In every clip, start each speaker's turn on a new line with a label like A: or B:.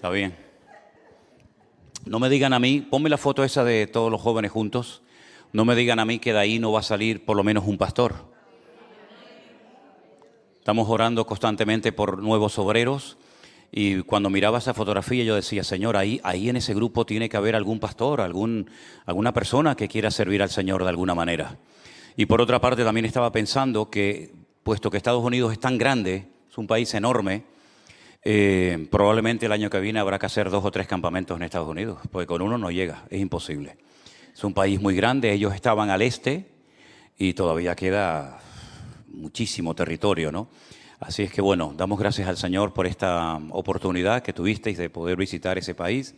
A: Está bien. No me digan a mí, ponme la foto esa de todos los jóvenes juntos. No me digan a mí que de ahí no va a salir por lo menos un pastor. Estamos orando constantemente por nuevos obreros y cuando miraba esa fotografía yo decía, Señor, ahí en ese grupo tiene que haber algún pastor, alguna persona que quiera servir al Señor de alguna manera. Y por otra parte también estaba pensando que, puesto que Estados Unidos es tan grande, es un país enorme, probablemente el año que viene habrá que hacer 2 o 3 campamentos en Estados Unidos, porque con uno no llega, es imposible. Es un país muy grande, ellos estaban al este y todavía queda muchísimo territorio, ¿no? Así es que bueno, damos gracias al Señor por esta oportunidad que tuvisteis de poder visitar ese país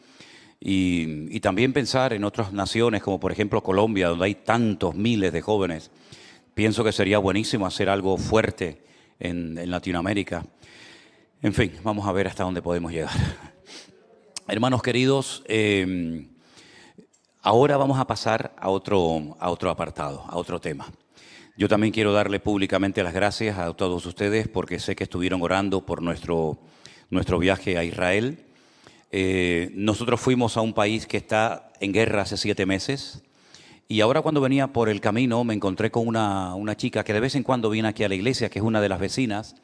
A: y también pensar en otras naciones como por ejemplo Colombia, donde hay tantos miles de jóvenes. Pienso que sería buenísimo hacer algo fuerte en Latinoamérica. En fin, vamos a ver hasta dónde podemos llegar. Hermanos queridos, ahora vamos a pasar a otro apartado, a otro tema. Yo también quiero darle públicamente las gracias a todos ustedes porque sé que estuvieron orando por nuestro viaje a Israel. Nosotros fuimos a un país que está en guerra hace 7 meses y ahora cuando venía por el camino me encontré con una chica que de vez en cuando viene aquí a la iglesia, que es una de las vecinas,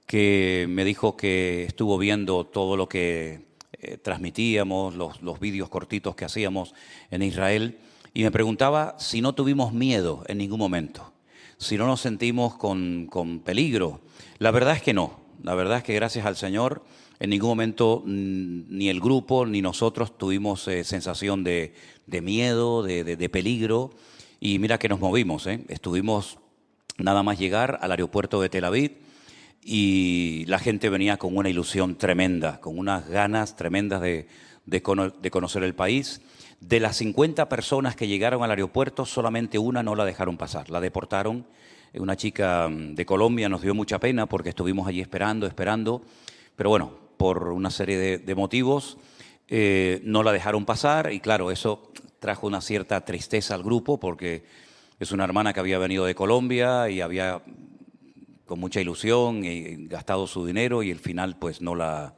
A: que me dijo que estuvo viendo todo lo que transmitíamos, los vídeos cortitos que hacíamos en Israel y me preguntaba si no tuvimos miedo en ningún momento, si no nos sentimos con peligro. La verdad es que no, la verdad es que gracias al Señor en ningún momento ni el grupo ni nosotros tuvimos sensación de miedo, de peligro y mira que nos movimos, estuvimos nada más llegar al aeropuerto de Tel Aviv y la gente venía con una ilusión tremenda, con unas ganas tremendas de conocer el país. De las 50 personas que llegaron al aeropuerto, solamente una no la dejaron pasar, la deportaron. Una chica de Colombia, nos dio mucha pena porque estuvimos allí esperando, pero bueno, por una serie de motivos no la dejaron pasar y claro, eso trajo una cierta tristeza al grupo porque es una hermana que había venido de Colombia y había con mucha ilusión y gastado su dinero y al final pues no la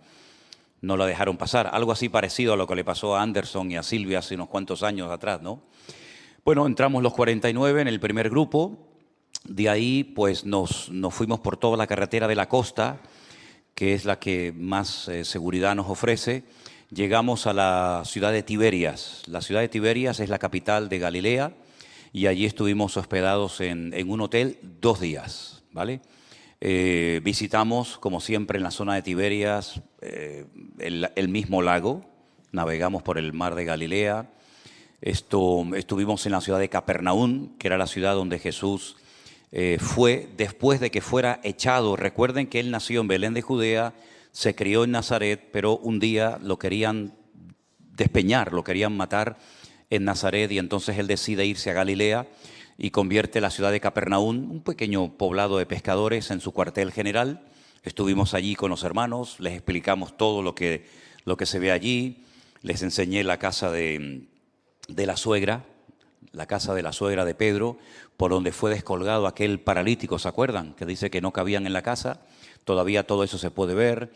A: dejaron pasar. Algo así parecido a lo que le pasó a Anderson y a Silvia hace unos cuantos años atrás, ¿no? Bueno, entramos los 49 en el primer grupo. De ahí pues nos fuimos por toda la carretera de la costa, que es la que más seguridad nos ofrece. Llegamos a la ciudad de Tiberias. La ciudad de Tiberias es la capital de Galilea y allí estuvimos hospedados en un hotel 2 días, ¿vale? Visitamos, como siempre, en la zona de Tiberias el mismo lago, navegamos por el mar de Galilea, estuvimos en la ciudad de Capernaum, que era la ciudad donde Jesús fue después de que fuera echado. Recuerden que él nació en Belén de Judea, se crió en Nazaret, pero un día lo querían despeñar, lo querían matar en Nazaret y entonces él decide irse a Galilea y convierte la ciudad de Capernaum, un pequeño poblado de pescadores, en su cuartel general. Estuvimos allí con los hermanos, les explicamos todo lo que se ve allí, les enseñé la casa de la suegra, la casa de la suegra de Pedro, por donde fue descolgado aquel paralítico, ¿se acuerdan? Que dice que no cabían en la casa, todavía todo eso se puede ver.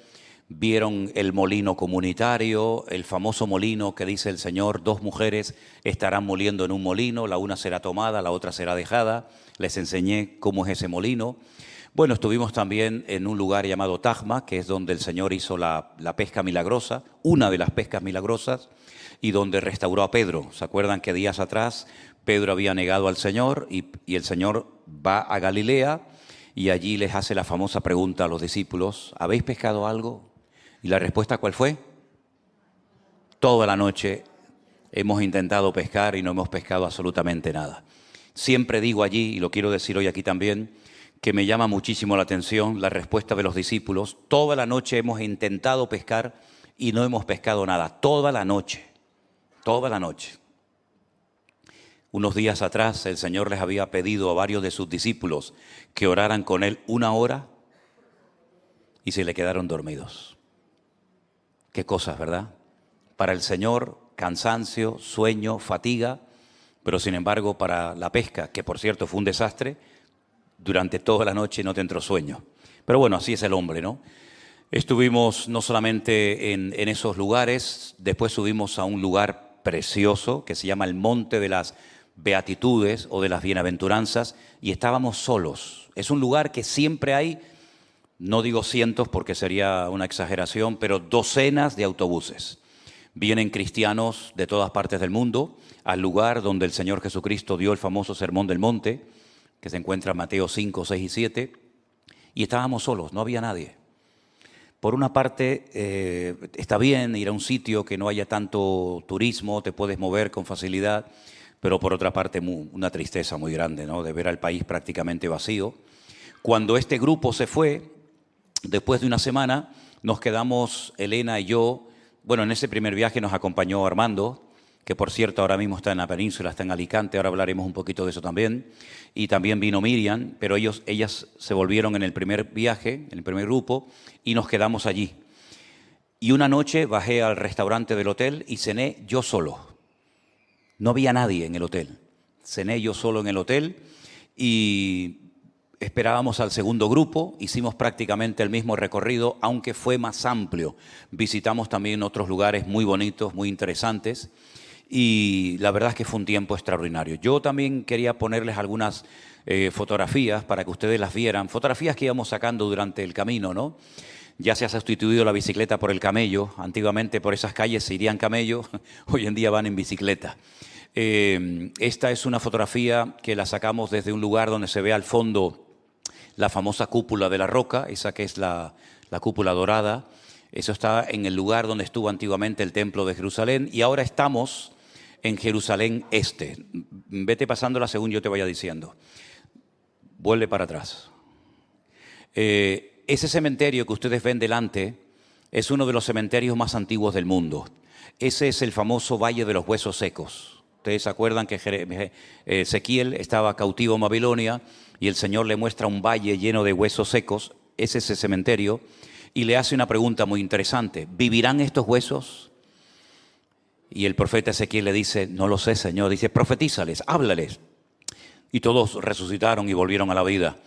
A: Vieron el molino comunitario, el famoso molino que dice el Señor, 2 mujeres estarán moliendo en un molino, la una será tomada, la otra será dejada. Les enseñé cómo es ese molino. Bueno, estuvimos también en un lugar llamado Tajma, que es donde el Señor hizo la pesca milagrosa, una de las pescas milagrosas, y donde restauró a Pedro. ¿Se acuerdan que días atrás Pedro había negado al Señor y el Señor va a Galilea y allí les hace la famosa pregunta a los discípulos, ¿habéis pescado algo? ¿Y la respuesta cuál fue? Toda la noche hemos intentado pescar y no hemos pescado absolutamente nada. Siempre digo allí, y lo quiero decir hoy aquí también, que me llama muchísimo la atención la respuesta de los discípulos. Toda la noche hemos intentado pescar y no hemos pescado nada. Toda la noche. Toda la noche. Unos días atrás el Señor les había pedido a varios de sus discípulos que oraran con Él 1 hora y se le quedaron dormidos. Qué cosas, ¿verdad? Para el Señor, cansancio, sueño, fatiga, pero sin embargo para la pesca, que por cierto fue un desastre, durante toda la noche no te entró sueño. Pero bueno, así es el hombre, ¿no? Estuvimos no solamente en esos lugares, después subimos a un lugar precioso que se llama el Monte de las Beatitudes o de las Bienaventuranzas, y estábamos solos. Es un lugar que siempre hay, no digo cientos porque sería una exageración, pero docenas de autobuses. Vienen cristianos de todas partes del mundo al lugar donde el Señor Jesucristo dio el famoso Sermón del Monte, que se encuentra en Mateo 5, 6 y 7, y estábamos solos, no había nadie. Por una parte, está bien ir a un sitio que no haya tanto turismo, te puedes mover con facilidad, pero por otra parte una tristeza muy grande, ¿no?, de ver al país prácticamente vacío. Cuando este grupo se fue, después de una semana, nos quedamos Elena y yo. Bueno, en ese primer viaje nos acompañó Armando, que por cierto ahora mismo está en la península, está en Alicante, ahora hablaremos un poquito de eso también. Y también vino Miriam, pero ellas se volvieron en el primer viaje, en el primer grupo, y nos quedamos allí. Y una noche bajé al restaurante del hotel y cené yo solo. No había nadie en el hotel. Cené yo solo en el hotel y esperábamos al segundo grupo. Hicimos prácticamente el mismo recorrido, aunque fue más amplio. Visitamos también otros lugares muy bonitos, muy interesantes. Y la verdad es que fue un tiempo extraordinario. Yo también quería ponerles algunas fotografías para que ustedes las vieran. Fotografías que íbamos sacando durante el camino, ¿no? Ya se ha sustituido la bicicleta por el camello. Antiguamente por esas calles se irían camellos, hoy en día van en bicicleta. Esta es una fotografía que la sacamos desde un lugar donde se ve al fondo la famosa cúpula de la roca, esa que es la cúpula dorada. Eso está en el lugar donde estuvo antiguamente el templo de Jerusalén, y ahora estamos en Jerusalén Este. Vete pasándola según yo te vaya diciendo. Vuelve para atrás. Ese cementerio que ustedes ven delante es uno de los cementerios más antiguos del mundo. Ese es el famoso Valle de los Huesos Secos. Ustedes se acuerdan que Ezequiel estaba cautivo en Babilonia y el Señor le muestra un valle lleno de huesos secos. Ese es el cementerio. Y le hace una pregunta muy interesante. ¿Vivirán estos huesos? Y el profeta Ezequiel le dice, no lo sé, Señor. Dice, profetízales, háblales. Y todos resucitaron y volvieron a la vida.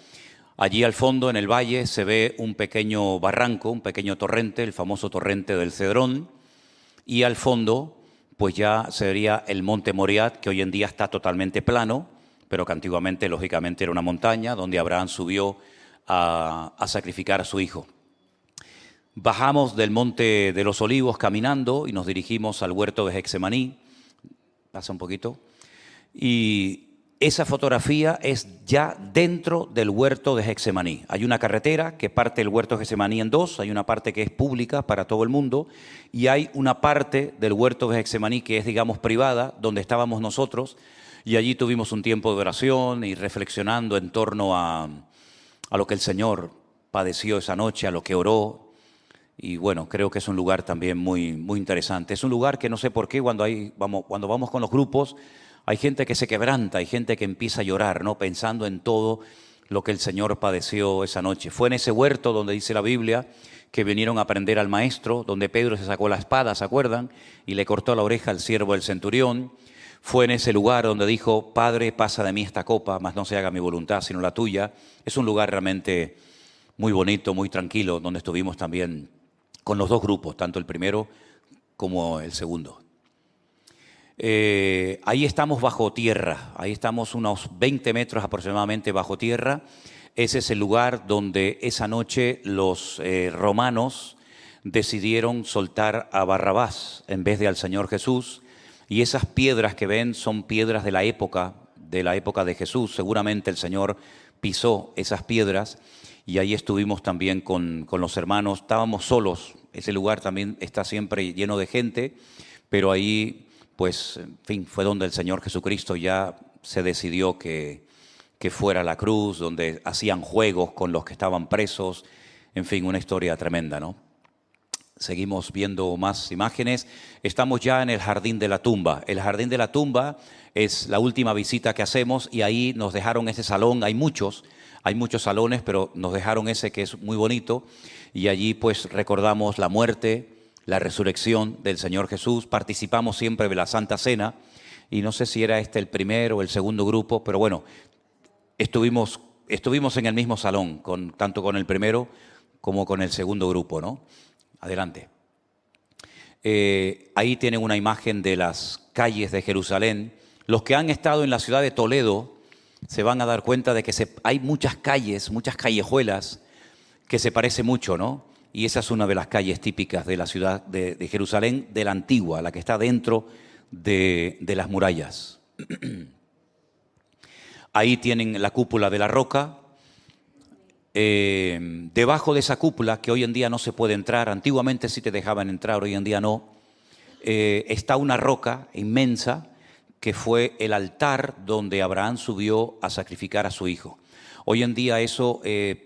A: Allí al fondo, en el valle, se ve un pequeño barranco, un pequeño torrente, el famoso torrente del Cedrón. Y al fondo, pues ya sería el monte Moriah, que hoy en día está totalmente plano, pero que antiguamente, lógicamente, era una montaña donde Abraham subió a sacrificar a su hijo. Bajamos del Monte de los Olivos caminando y nos dirigimos al huerto de Getsemaní. Pasa un poquito. Y esa fotografía es ya dentro del huerto de Getsemaní. Hay una carretera que parte el huerto de Getsemaní en dos. Hay una parte que es pública para todo el mundo y hay una parte del huerto de Getsemaní que es, digamos, privada, donde estábamos nosotros. Y allí tuvimos un tiempo de oración y reflexionando en torno a lo que el Señor padeció esa noche, a lo que oró. Y bueno, creo que es un lugar también muy, muy interesante. Es un lugar que no sé por qué cuando vamos con los grupos hay gente que se quebranta, hay gente que empieza a llorar, ¿no?, pensando en todo lo que el Señor padeció esa noche. Fue en ese huerto donde dice la Biblia que vinieron a prender al maestro, donde Pedro se sacó la espada, ¿se acuerdan? Y le cortó la oreja al siervo del centurión. Fue en ese lugar donde dijo, Padre, pasa de mí esta copa, mas no se haga mi voluntad sino la tuya. Es un lugar realmente muy bonito, muy tranquilo, donde estuvimos también con los dos grupos, tanto el primero como el segundo. Ahí estamos bajo tierra, ahí estamos unos 20 metros aproximadamente bajo tierra. Ese es el lugar donde esa noche los romanos decidieron soltar a Barrabás en vez de al Señor Jesús. Y esas piedras que ven son piedras de la época de Jesús. Seguramente el Señor pisó esas piedras. Y ahí estuvimos también con los hermanos. Estábamos solos. Ese lugar también está siempre lleno de gente, pero ahí, pues, en fin, fue donde el Señor Jesucristo ya se decidió que fuera la cruz, donde hacían juegos con los que estaban presos. En fin, una historia tremenda, ¿no? Seguimos viendo más imágenes. Estamos ya en el Jardín de la Tumba. El Jardín de la Tumba es la última visita que hacemos y ahí nos dejaron ese salón. Hay muchos salones, pero nos dejaron ese que es muy bonito y allí pues recordamos la muerte, la resurrección del Señor Jesús. Participamos siempre de la Santa Cena y no sé si era este el primer o el segundo grupo, pero bueno, estuvimos en el mismo salón, tanto con el primero como con el segundo grupo, ¿no? Adelante. Ahí tienen una imagen de las calles de Jerusalén. Los que han estado en la ciudad de Toledo se van a dar cuenta de que hay muchas calles, muchas callejuelas que se parecen mucho, ¿no? Y esa es una de las calles típicas de la ciudad de Jerusalén, de la antigua, la que está dentro de las murallas. Ahí tienen la cúpula de la roca. Debajo de esa cúpula, que hoy en día no se puede entrar, antiguamente sí te dejaban entrar, hoy en día no, está una roca inmensa que fue el altar donde Abraham subió a sacrificar a su hijo. Hoy en día eso,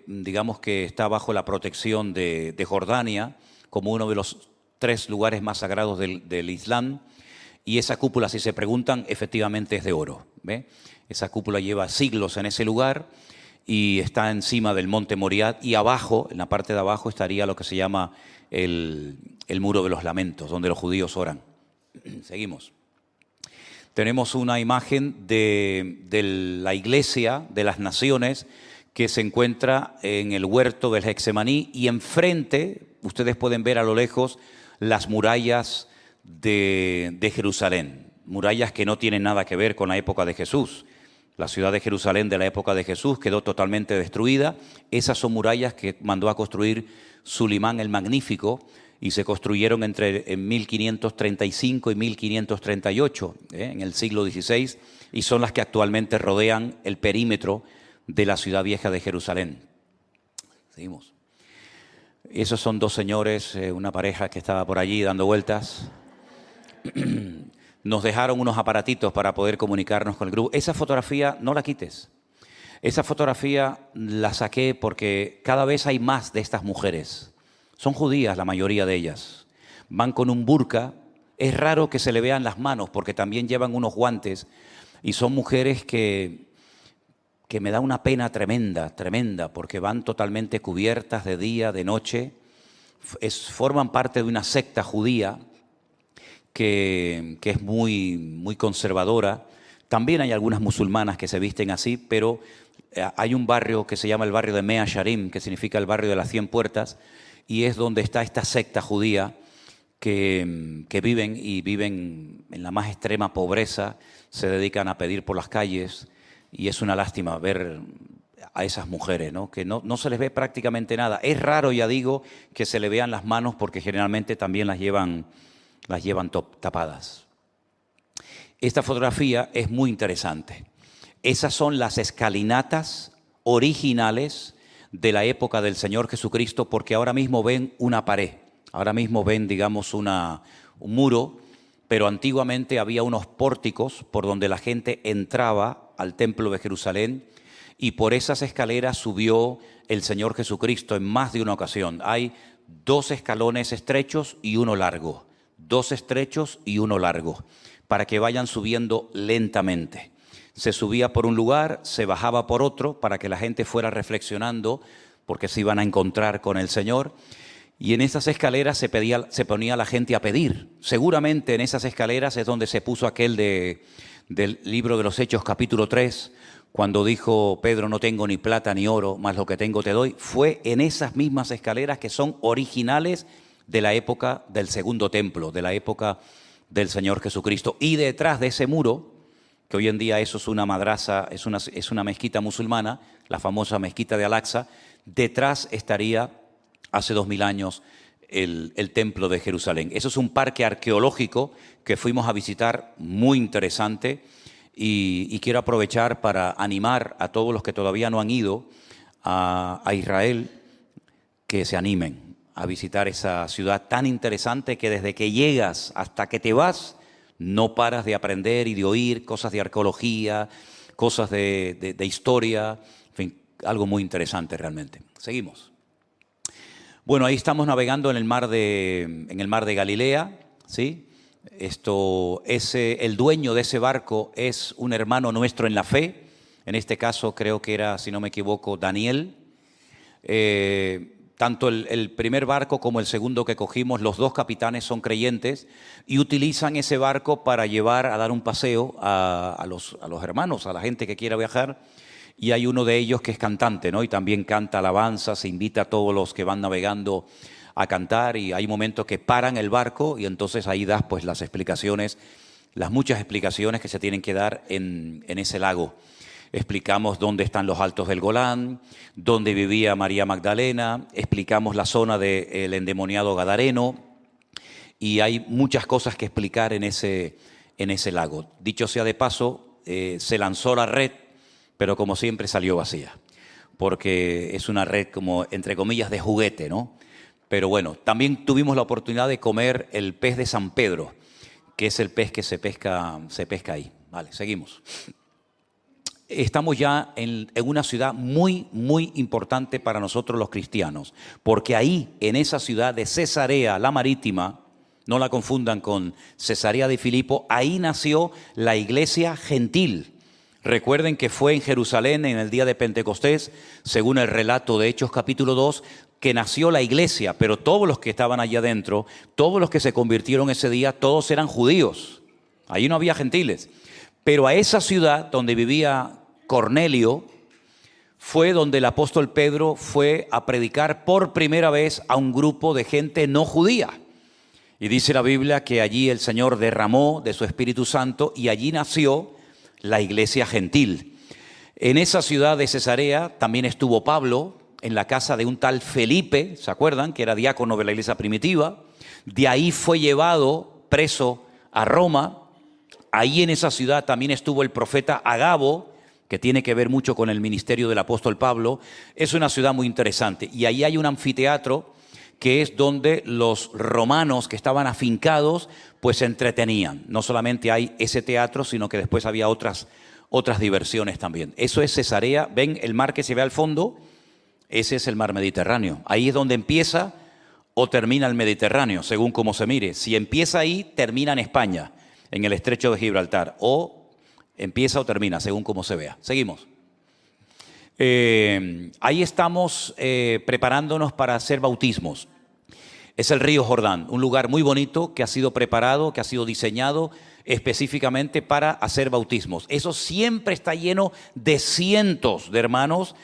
A: digamos que está bajo la protección de Jordania, como uno de los 3 lugares más sagrados del Islam, y esa cúpula, si se preguntan, efectivamente es de oro, ¿ve? Esa cúpula lleva siglos en ese lugar y está encima del monte Moriah, y abajo, en la parte de abajo, estaría lo que se llama el muro de los lamentos, donde los judíos oran. Seguimos. Tenemos una imagen de la iglesia de las naciones que se encuentra en el huerto del Getsemaní, y enfrente ustedes pueden ver a lo lejos las murallas de Jerusalén, murallas que no tienen nada que ver con la época de Jesús. La ciudad de Jerusalén de la época de Jesús quedó totalmente destruida. Esas son murallas que mandó a construir Sulimán el Magnífico, y se construyeron en 1535 y 1538, en el siglo XVI, y son las que actualmente rodean el perímetro de la ciudad vieja de Jerusalén. Seguimos. Esos son 2 señores, una pareja que estaba por allí dando vueltas. Nos dejaron unos aparatitos para poder comunicarnos con el grupo. Esa fotografía no la quites. Esa fotografía la saqué porque cada vez hay más de estas mujeres. Son judías la mayoría de ellas. Van con un burka. Es raro que se le vean las manos porque también llevan unos guantes, y son mujeres que me da una pena tremenda, tremenda, porque van totalmente cubiertas de día, de noche. Forman parte de una secta judía que es muy, muy conservadora. También hay algunas musulmanas que se visten así, pero hay un barrio que se llama el barrio de Mea Sharim, que significa el barrio de las 100 puertas, y es donde está esta secta judía que viven en la más extrema pobreza, se dedican a pedir por las calles, y es una lástima ver a esas mujeres, ¿no? Que no se les ve prácticamente nada. Es raro, ya digo, que se le vean las manos porque generalmente también las llevan tapadas. Esta fotografía es muy interesante. Esas son las escalinatas originales de la época del Señor Jesucristo, porque ahora mismo ven una pared, ahora mismo ven, digamos, un muro, pero antiguamente había unos pórticos por donde la gente entraba al templo de Jerusalén, y por esas escaleras subió el Señor Jesucristo en más de una ocasión. Hay 2 escalones estrechos y uno largo, 2 estrechos y uno largo, para que vayan subiendo lentamente. Se subía por un lugar, se bajaba por otro, para que la gente fuera reflexionando, porque se iban a encontrar con el Señor. Y en esas escaleras se ponía la gente a pedir. Seguramente en esas escaleras es donde se puso aquel del libro de los Hechos, capítulo 3, cuando dijo Pedro: no tengo ni plata ni oro, mas lo que tengo te doy. Fue en esas mismas escaleras que son originales de la época del segundo templo, de la época del Señor Jesucristo. Y detrás de ese muro, que hoy en día eso es una madrasa, es una mezquita musulmana, la famosa mezquita de Al-Aqsa, detrás estaría hace 2000 años el templo de Jerusalén. Eso es un parque arqueológico que fuimos a visitar, muy interesante, y quiero aprovechar para animar a todos los que todavía no han ido a Israel, que se animen a visitar esa ciudad tan interesante que desde que llegas hasta que te vas no paras de aprender y de oír cosas de arqueología, cosas de historia, en fin, algo muy interesante realmente. Seguimos. Bueno, ahí estamos navegando en el mar de Galilea, ¿sí? El dueño de ese barco es un hermano nuestro en la fe. En este caso creo que era, si no me equivoco, Daniel. Tanto el primer barco como el segundo que cogimos, los 2 capitanes son creyentes y utilizan ese barco para llevar a dar un paseo a los hermanos, a la gente que quiera viajar. y hay uno de ellos que es cantante, ¿no? Y también canta alabanzas, se invita a todos los que van navegando a cantar, y hay momentos que paran el barco y entonces ahí das pues las explicaciones, las muchas explicaciones que se tienen que dar en ese lago. Explicamos dónde están los altos del Golán, dónde vivía María Magdalena, explicamos la zona del endemoniado Gadareno, y hay muchas cosas que explicar en ese lago. Dicho sea de paso, se lanzó la red, pero como siempre salió vacía, porque es una red como, entre comillas, de juguete, ¿no? Pero bueno, también tuvimos la oportunidad de comer el pez de San Pedro, que es el pez que se pesca ahí. Vale, seguimos. Estamos ya en una ciudad muy, muy importante para nosotros los cristianos, porque ahí, en esa ciudad de Cesarea, la Marítima, no la confundan con Cesarea de Filipo, ahí nació la iglesia gentil. Recuerden que fue en Jerusalén en el día de Pentecostés, según el relato de Hechos capítulo 2, que nació la iglesia, pero todos los que estaban allá adentro, todos los que se convirtieron ese día, todos eran judíos. Ahí no había gentiles. Pero a esa ciudad donde vivía Cornelio fue donde el apóstol Pedro fue a predicar por primera vez a un grupo de gente no judía. Y dice la Biblia que allí el Señor derramó de su Espíritu Santo y allí nació la iglesia gentil. En esa ciudad de Cesarea también estuvo Pablo, en la casa de un tal Felipe, ¿se acuerdan? Que era diácono de la iglesia primitiva. De ahí fue llevado preso a Roma. Ahí en esa ciudad también estuvo el profeta Agabo, que tiene que ver mucho con el ministerio del apóstol Pablo. Es una ciudad muy interesante. Y ahí hay un anfiteatro que es donde los romanos que estaban afincados pues se entretenían. No solamente hay ese teatro, sino que después había otras diversiones también. Eso es Cesarea. ¿Ven el mar que se ve al fondo? Ese es el mar Mediterráneo. Ahí es donde empieza o termina el Mediterráneo, según cómo se mire. Si empieza ahí, termina en España, en el estrecho de Gibraltar. O empieza o termina, según cómo se vea. Seguimos. Ahí estamos preparándonos para hacer bautismos. Es el río Jordán, un lugar muy bonito que ha sido preparado, que ha sido diseñado específicamente para hacer bautismos. Eso siempre está lleno de cientos de hermanos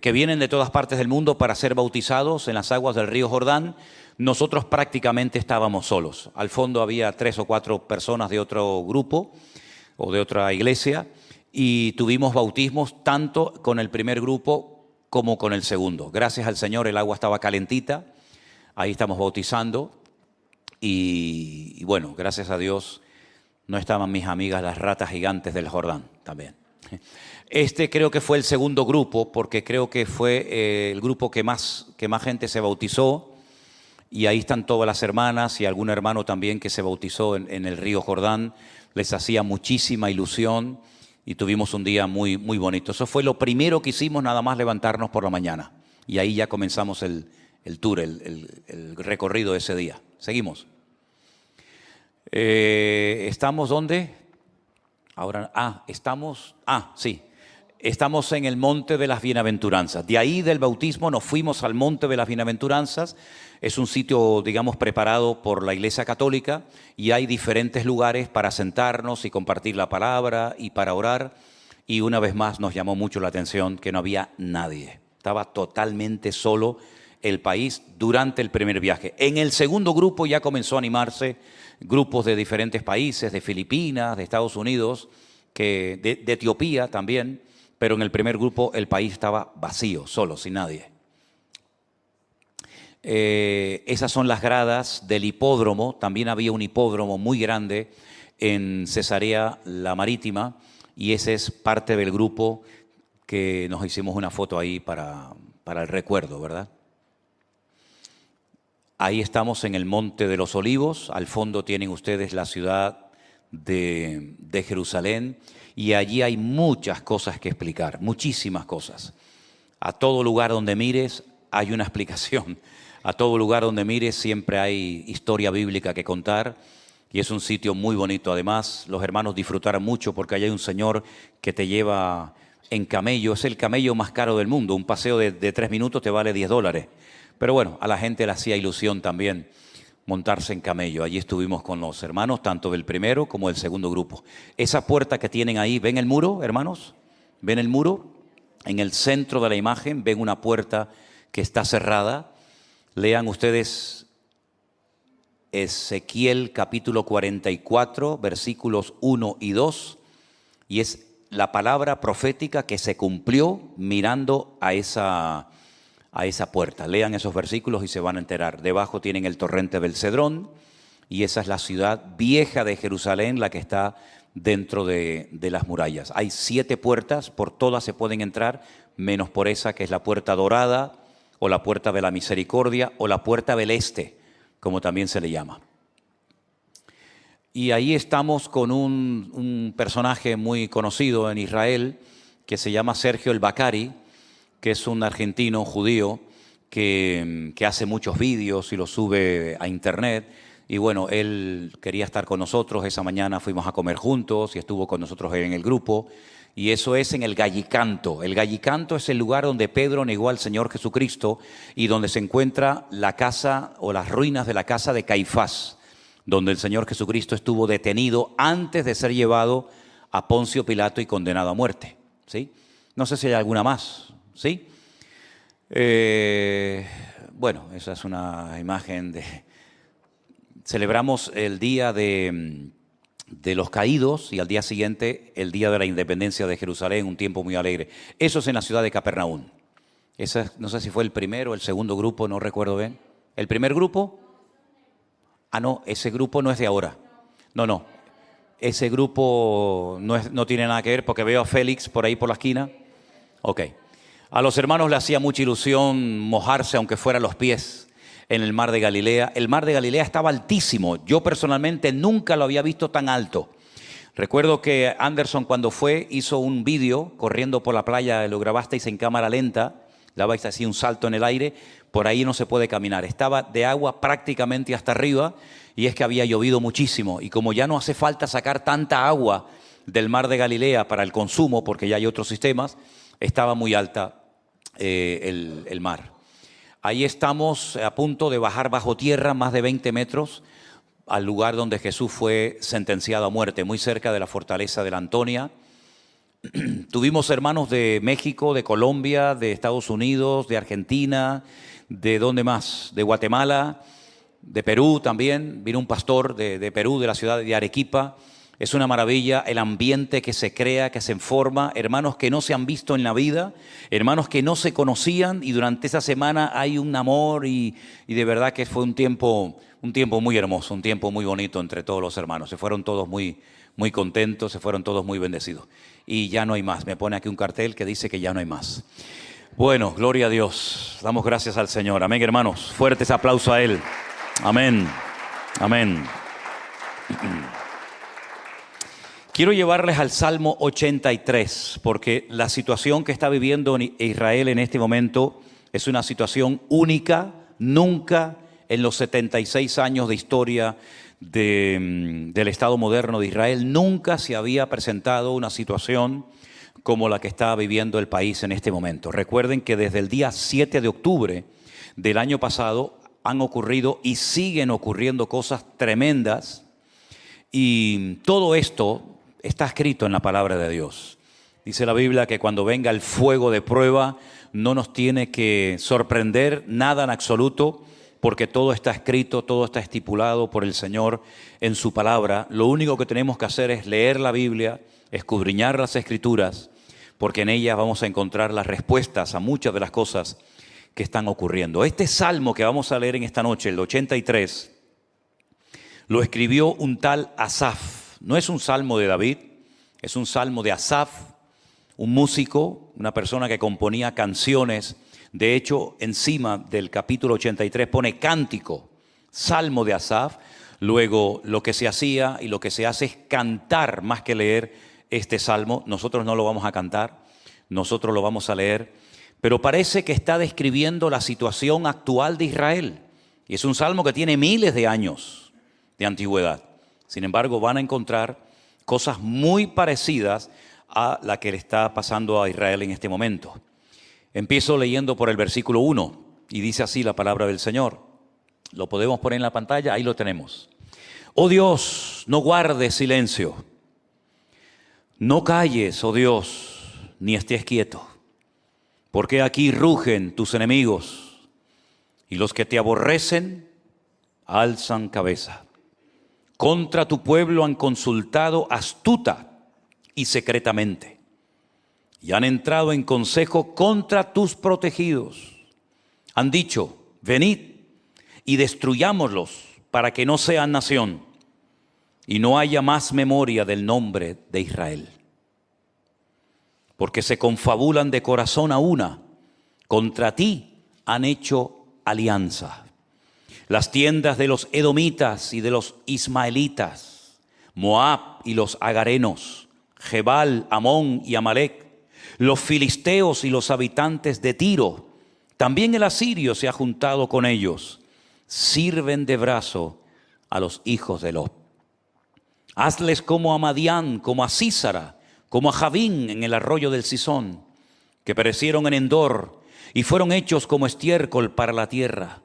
A: que vienen de todas partes del mundo para ser bautizados en las aguas del río Jordán. Nosotros prácticamente estábamos solos. Al fondo había 3 o 4 personas de otro grupo o de otra iglesia, y tuvimos bautismos tanto con el primer grupo como con el segundo. Gracias al Señor el agua estaba calentita, ahí estamos bautizando, y bueno, gracias a Dios no estaban mis amigas las ratas gigantes del Jordán también. Este creo que fue el segundo grupo, porque creo que fue el grupo que más gente se bautizó, y ahí están todas las hermanas y algún hermano también que se bautizó en el río Jordán. Les hacía muchísima ilusión y tuvimos un día muy, muy bonito. Eso fue lo primero que hicimos, nada más levantarnos por la mañana, y ahí ya comenzamos el tour, el recorrido de ese día. Seguimos. ¿Estamos dónde? Ahora, sí. Estamos en el Monte de las Bienaventuranzas. De ahí del bautismo nos fuimos al Monte de las Bienaventuranzas. Es un sitio, digamos, preparado por la Iglesia Católica, y hay diferentes lugares para sentarnos y compartir la palabra y para orar. Y una vez más nos llamó mucho la atención que no había nadie. Estaba totalmente solo el país durante el primer viaje. En el segundo grupo ya comenzó a animarse grupos de diferentes países, de Filipinas, de Estados Unidos, de Etiopía también. Pero en el primer grupo el país estaba vacío, solo, sin nadie. Esas son las gradas del hipódromo. También había un hipódromo muy grande en Cesarea la Marítima, y ese es parte del grupo que nos hicimos una foto ahí para el recuerdo, ¿verdad? Ahí estamos en el Monte de los Olivos. Al fondo tienen ustedes la ciudad de Jerusalén, y allí hay muchas cosas que explicar, muchísimas cosas. A todo lugar donde mires hay una explicación. A todo lugar donde mires siempre hay historia bíblica que contar, y es un sitio muy bonito. Además, los hermanos disfrutaron mucho porque allá hay un señor que te lleva en camello. Es el camello más caro del mundo. Un paseo de 3 minutos te vale $10. Pero bueno, a la gente le hacía ilusión también montarse en camello. Allí estuvimos con los hermanos, tanto del primero como del segundo grupo. Esa puerta que tienen ahí, ¿ven el muro, hermanos? ¿Ven el muro? En el centro de la imagen ven una puerta que está cerrada. Lean ustedes Ezequiel capítulo 44, versículos 1 y 2, y es la palabra profética que se cumplió mirando a esa puerta. Lean esos versículos y se van a enterar. Debajo tienen el torrente del Cedrón, y esa es la ciudad vieja de Jerusalén, la que está dentro de las murallas. Hay 7 puertas, por todas se pueden entrar, menos por esa que es la puerta dorada, o la puerta de la misericordia, o la puerta del este, como también se le llama. Y ahí estamos con un personaje muy conocido en Israel, que se llama Sergio El Bacari, que es un argentino judío que hace muchos vídeos y los sube a internet. Y bueno, él quería estar con nosotros. Esa mañana fuimos a comer juntos y estuvo con nosotros en el grupo. Y eso es en el Gallicanto. El Gallicanto es el lugar donde Pedro negó al Señor Jesucristo y donde se encuentra la casa o las ruinas de la casa de Caifás, donde el Señor Jesucristo estuvo detenido antes de ser llevado a Poncio Pilato y condenado a muerte. ¿Sí? No sé si hay alguna más. ¿Sí? Bueno, esa es una imagen de... Celebramos el día de los caídos y al día siguiente el día de la independencia de Jerusalén, un tiempo muy alegre. Eso es en la ciudad de Capernaum. No sé si fue el primero o el segundo grupo, no recuerdo bien. ¿El primer grupo? Ah, no, ese grupo no es de ahora. No. Ese grupo no tiene nada que ver porque veo a Félix por ahí por la esquina. Ok. A los hermanos le hacía mucha ilusión mojarse, aunque fuera los pies, en el mar de Galilea. El mar de Galilea estaba altísimo. Yo personalmente nunca lo había visto tan alto. Recuerdo que Anderson, cuando fue, hizo un vídeo corriendo por la playa, lo grabasteis en cámara lenta, dabais así un salto en el aire, por ahí no se puede caminar. Estaba de agua prácticamente hasta arriba, y es que había llovido muchísimo. Y como ya no hace falta sacar tanta agua del mar de Galilea para el consumo, porque ya hay otros sistemas, estaba muy alta el mar. Ahí estamos a punto de bajar bajo tierra más de 20 metros al lugar donde Jesús fue sentenciado a muerte, muy cerca de la fortaleza de la Antonia. Tuvimos hermanos de México, de Colombia, de Estados Unidos, de Argentina, ¿de dónde más? De Guatemala, de Perú también. Vino un pastor de Perú, de la ciudad de Arequipa. Es una maravilla el ambiente que se crea, que se forma, hermanos que no se han visto en la vida, hermanos que no se conocían, y durante esa semana hay un amor y de verdad que fue un tiempo muy hermoso, un tiempo muy bonito entre todos los hermanos. Se fueron todos muy, muy contentos, se fueron todos muy bendecidos. Y ya no hay más. Me pone aquí un cartel que dice que ya no hay más. Bueno, gloria a Dios. Damos gracias al Señor. Amén, hermanos. Fuertes aplausos a Él. Amén. Amén. Quiero llevarles al Salmo 83, porque la situación que está viviendo Israel en este momento es una situación única. Nunca en los 76 años de historia del Estado moderno de Israel, nunca se había presentado una situación como la que está viviendo el país en este momento. Recuerden que desde el día 7 de octubre del año pasado han ocurrido y siguen ocurriendo cosas tremendas, y todo esto está escrito en la palabra de Dios. Dice la Biblia que cuando venga el fuego de prueba no nos tiene que sorprender nada en absoluto, porque todo está escrito, todo está estipulado por el Señor en su palabra. Lo único que tenemos que hacer es leer la Biblia, escudriñar las Escrituras, porque en ellas vamos a encontrar las respuestas a muchas de las cosas que están ocurriendo. Este salmo que vamos a leer en esta noche, el 83, lo escribió un tal Asaf. No es un salmo de David, es un salmo de Asaf, un músico, una persona que componía canciones. De hecho, encima del capítulo 83 pone cántico, salmo de Asaf. Luego, lo que se hacía y lo que se hace es cantar más que leer este salmo. Nosotros no lo vamos a cantar, nosotros lo vamos a leer. Pero parece que está describiendo la situación actual de Israel. Y es un salmo que tiene miles de años de antigüedad. Sin embargo, van a encontrar cosas muy parecidas a la que le está pasando a Israel en este momento. Empiezo leyendo por el versículo 1 y dice así la palabra del Señor. Lo podemos poner en la pantalla, ahí lo tenemos. Oh Dios, no guardes silencio. No calles, oh Dios, ni estés quieto. Porque aquí rugen tus enemigos y los que te aborrecen alzan cabeza. Contra tu pueblo han consultado astuta y secretamente y han entrado en consejo contra tus protegidos. Han dicho, venid y destruyámoslos para que no sean nación y no haya más memoria del nombre de Israel. Porque se confabulan de corazón a una, contra ti han hecho alianza. Las tiendas de los edomitas y de los ismaelitas, Moab y los agarenos, Jebal, Amón y Amalec, los filisteos y los habitantes de Tiro, también el asirio se ha juntado con ellos, sirven de brazo a los hijos de Lot. Hazles como a Madián, como a Sísara, como a Javín en el arroyo del Cisón, que perecieron en Endor y fueron hechos como estiércol para la tierra.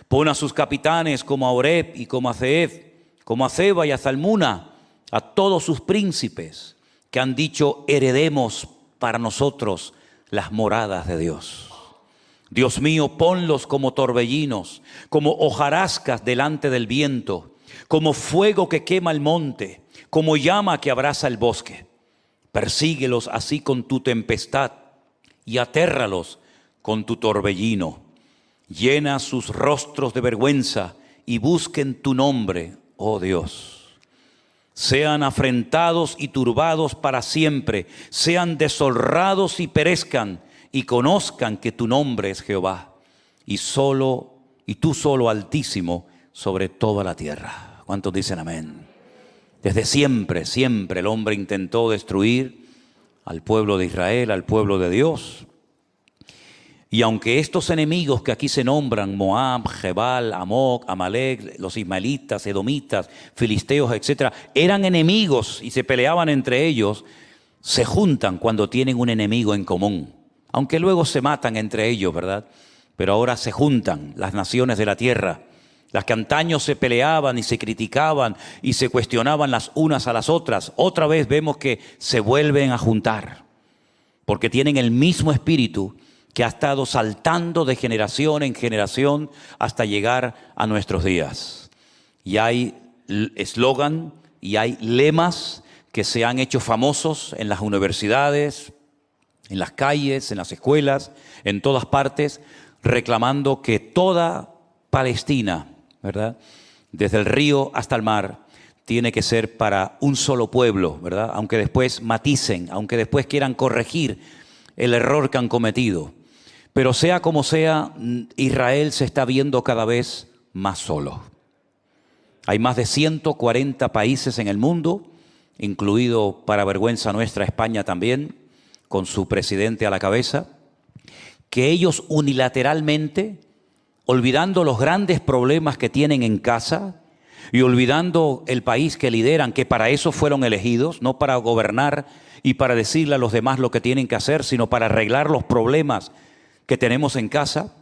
A: Pon a sus capitanes como a Oreb y como a Zeeb, como a Zeba y a Zalmuna, a todos sus príncipes que han dicho, heredemos para nosotros las moradas de Dios. Dios mío, ponlos como torbellinos, como hojarascas delante del viento, como fuego que quema el monte, como llama que abraza el bosque. Persíguelos así con tu tempestad y atérralos con tu torbellino. Llena sus rostros de vergüenza y busquen tu nombre, oh Dios. Sean afrentados y turbados para siempre, sean deshonrados y perezcan, y conozcan que tu nombre es Jehová, y tú solo Altísimo sobre toda la tierra. ¿Cuántos dicen amén? Desde siempre el hombre intentó destruir al pueblo de Israel, al pueblo de Dios. Y aunque estos enemigos que aquí se nombran, Moab, Jebal, Amok, Amalek, los ismaelitas, edomitas, filisteos, etc., eran enemigos y se peleaban entre ellos, se juntan cuando tienen un enemigo en común. Aunque luego se matan entre ellos, ¿verdad? Pero ahora se juntan las naciones de la tierra. Las que antaño se peleaban y se criticaban y se cuestionaban las unas a las otras, otra vez vemos que se vuelven a juntar, porque tienen el mismo espíritu que ha estado saltando de generación en generación hasta llegar a nuestros días. Y hay eslogan y hay lemas que se han hecho famosos en las universidades, en las calles, en las escuelas, en todas partes, reclamando que toda Palestina, ¿verdad?, desde el río hasta el mar, tiene que ser para un solo pueblo, ¿verdad? Aunque después maticen, aunque después quieran corregir el error que han cometido. Pero sea como sea, Israel se está viendo cada vez más solo. Hay más de 140 países en el mundo, incluido, para vergüenza nuestra, España también, con su presidente a la cabeza, que ellos unilateralmente, olvidando los grandes problemas que tienen en casa y olvidando el país que lideran, que para eso fueron elegidos, no para gobernar y para decirle a los demás lo que tienen que hacer, sino para arreglar los problemas que tenemos en casa,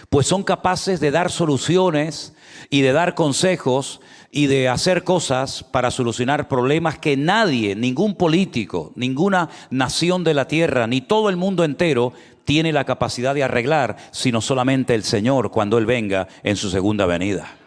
A: pues son capaces de dar soluciones y de dar consejos y de hacer cosas para solucionar problemas que nadie, ningún político, ninguna nación de la tierra, ni todo el mundo entero tiene la capacidad de arreglar, sino solamente el Señor cuando Él venga en su segunda venida.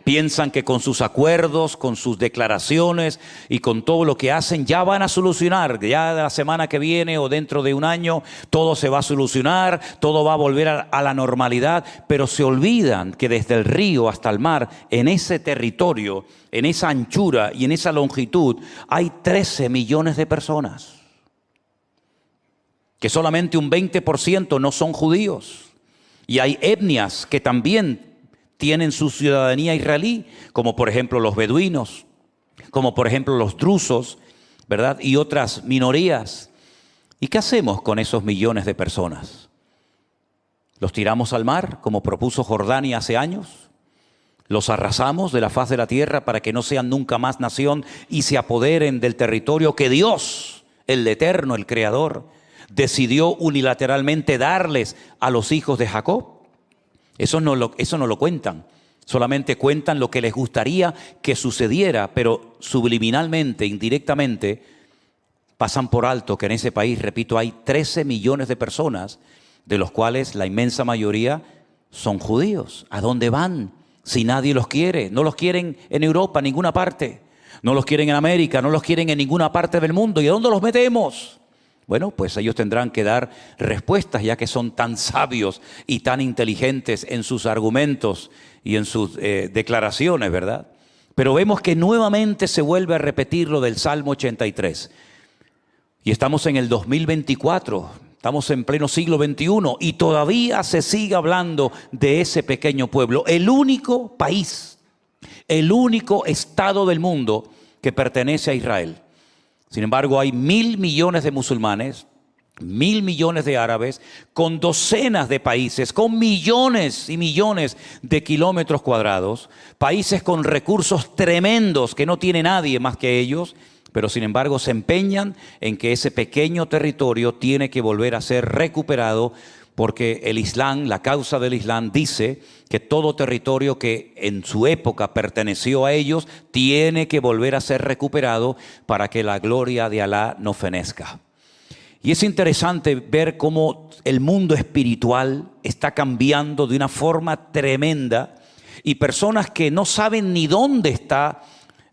A: Piensan que con sus acuerdos, con sus declaraciones y con todo lo que hacen ya van a solucionar. Ya la semana que viene o dentro de un año todo se va a solucionar, todo va a volver a la normalidad, pero se olvidan que desde el río hasta el mar, en ese territorio, en esa anchura y en esa longitud, hay 13 millones de personas. Que solamente un 20% no son judíos. Y hay etnias que también tienen su ciudadanía israelí, como por ejemplo los beduinos, como por ejemplo los drusos, ¿verdad? Y otras minorías. ¿Y qué hacemos con esos millones de personas? ¿Los tiramos al mar, como propuso Jordania hace años? ¿Los arrasamos de la faz de la tierra para que no sean nunca más nación y se apoderen del territorio que Dios, el Eterno, el Creador, decidió unilateralmente darles a los hijos de Jacob? Eso no lo cuentan, solamente cuentan lo que les gustaría que sucediera, pero subliminalmente, indirectamente, pasan por alto que en ese país, repito, hay 13 millones de personas de los cuales la inmensa mayoría son judíos. ¿A dónde van si nadie los quiere? No los quieren en Europa, en ninguna parte. No los quieren en América, no los quieren en ninguna parte del mundo. ¿Y a dónde los metemos? Bueno, pues ellos tendrán que dar respuestas, ya que son tan sabios y tan inteligentes en sus argumentos y en sus declaraciones, ¿verdad? Pero vemos que nuevamente se vuelve a repetir lo del Salmo 83. Y estamos en el 2024, estamos en pleno siglo XXI y todavía se sigue hablando de ese pequeño pueblo. El único país, el único estado del mundo que pertenece a Israel. Sin embargo, hay 1.000 millones de musulmanes, 1.000 millones de árabes, con docenas de países, con millones y millones de kilómetros cuadrados, países con recursos tremendos que no tiene nadie más que ellos, pero sin embargo se empeñan en que ese pequeño territorio tiene que volver a ser recuperado, porque el Islam, la causa del Islam dice que todo territorio que en su época perteneció a ellos tiene que volver a ser recuperado para que la gloria de Alá no fenezca. Y es interesante ver cómo el mundo espiritual está cambiando de una forma tremenda y personas que no saben ni dónde está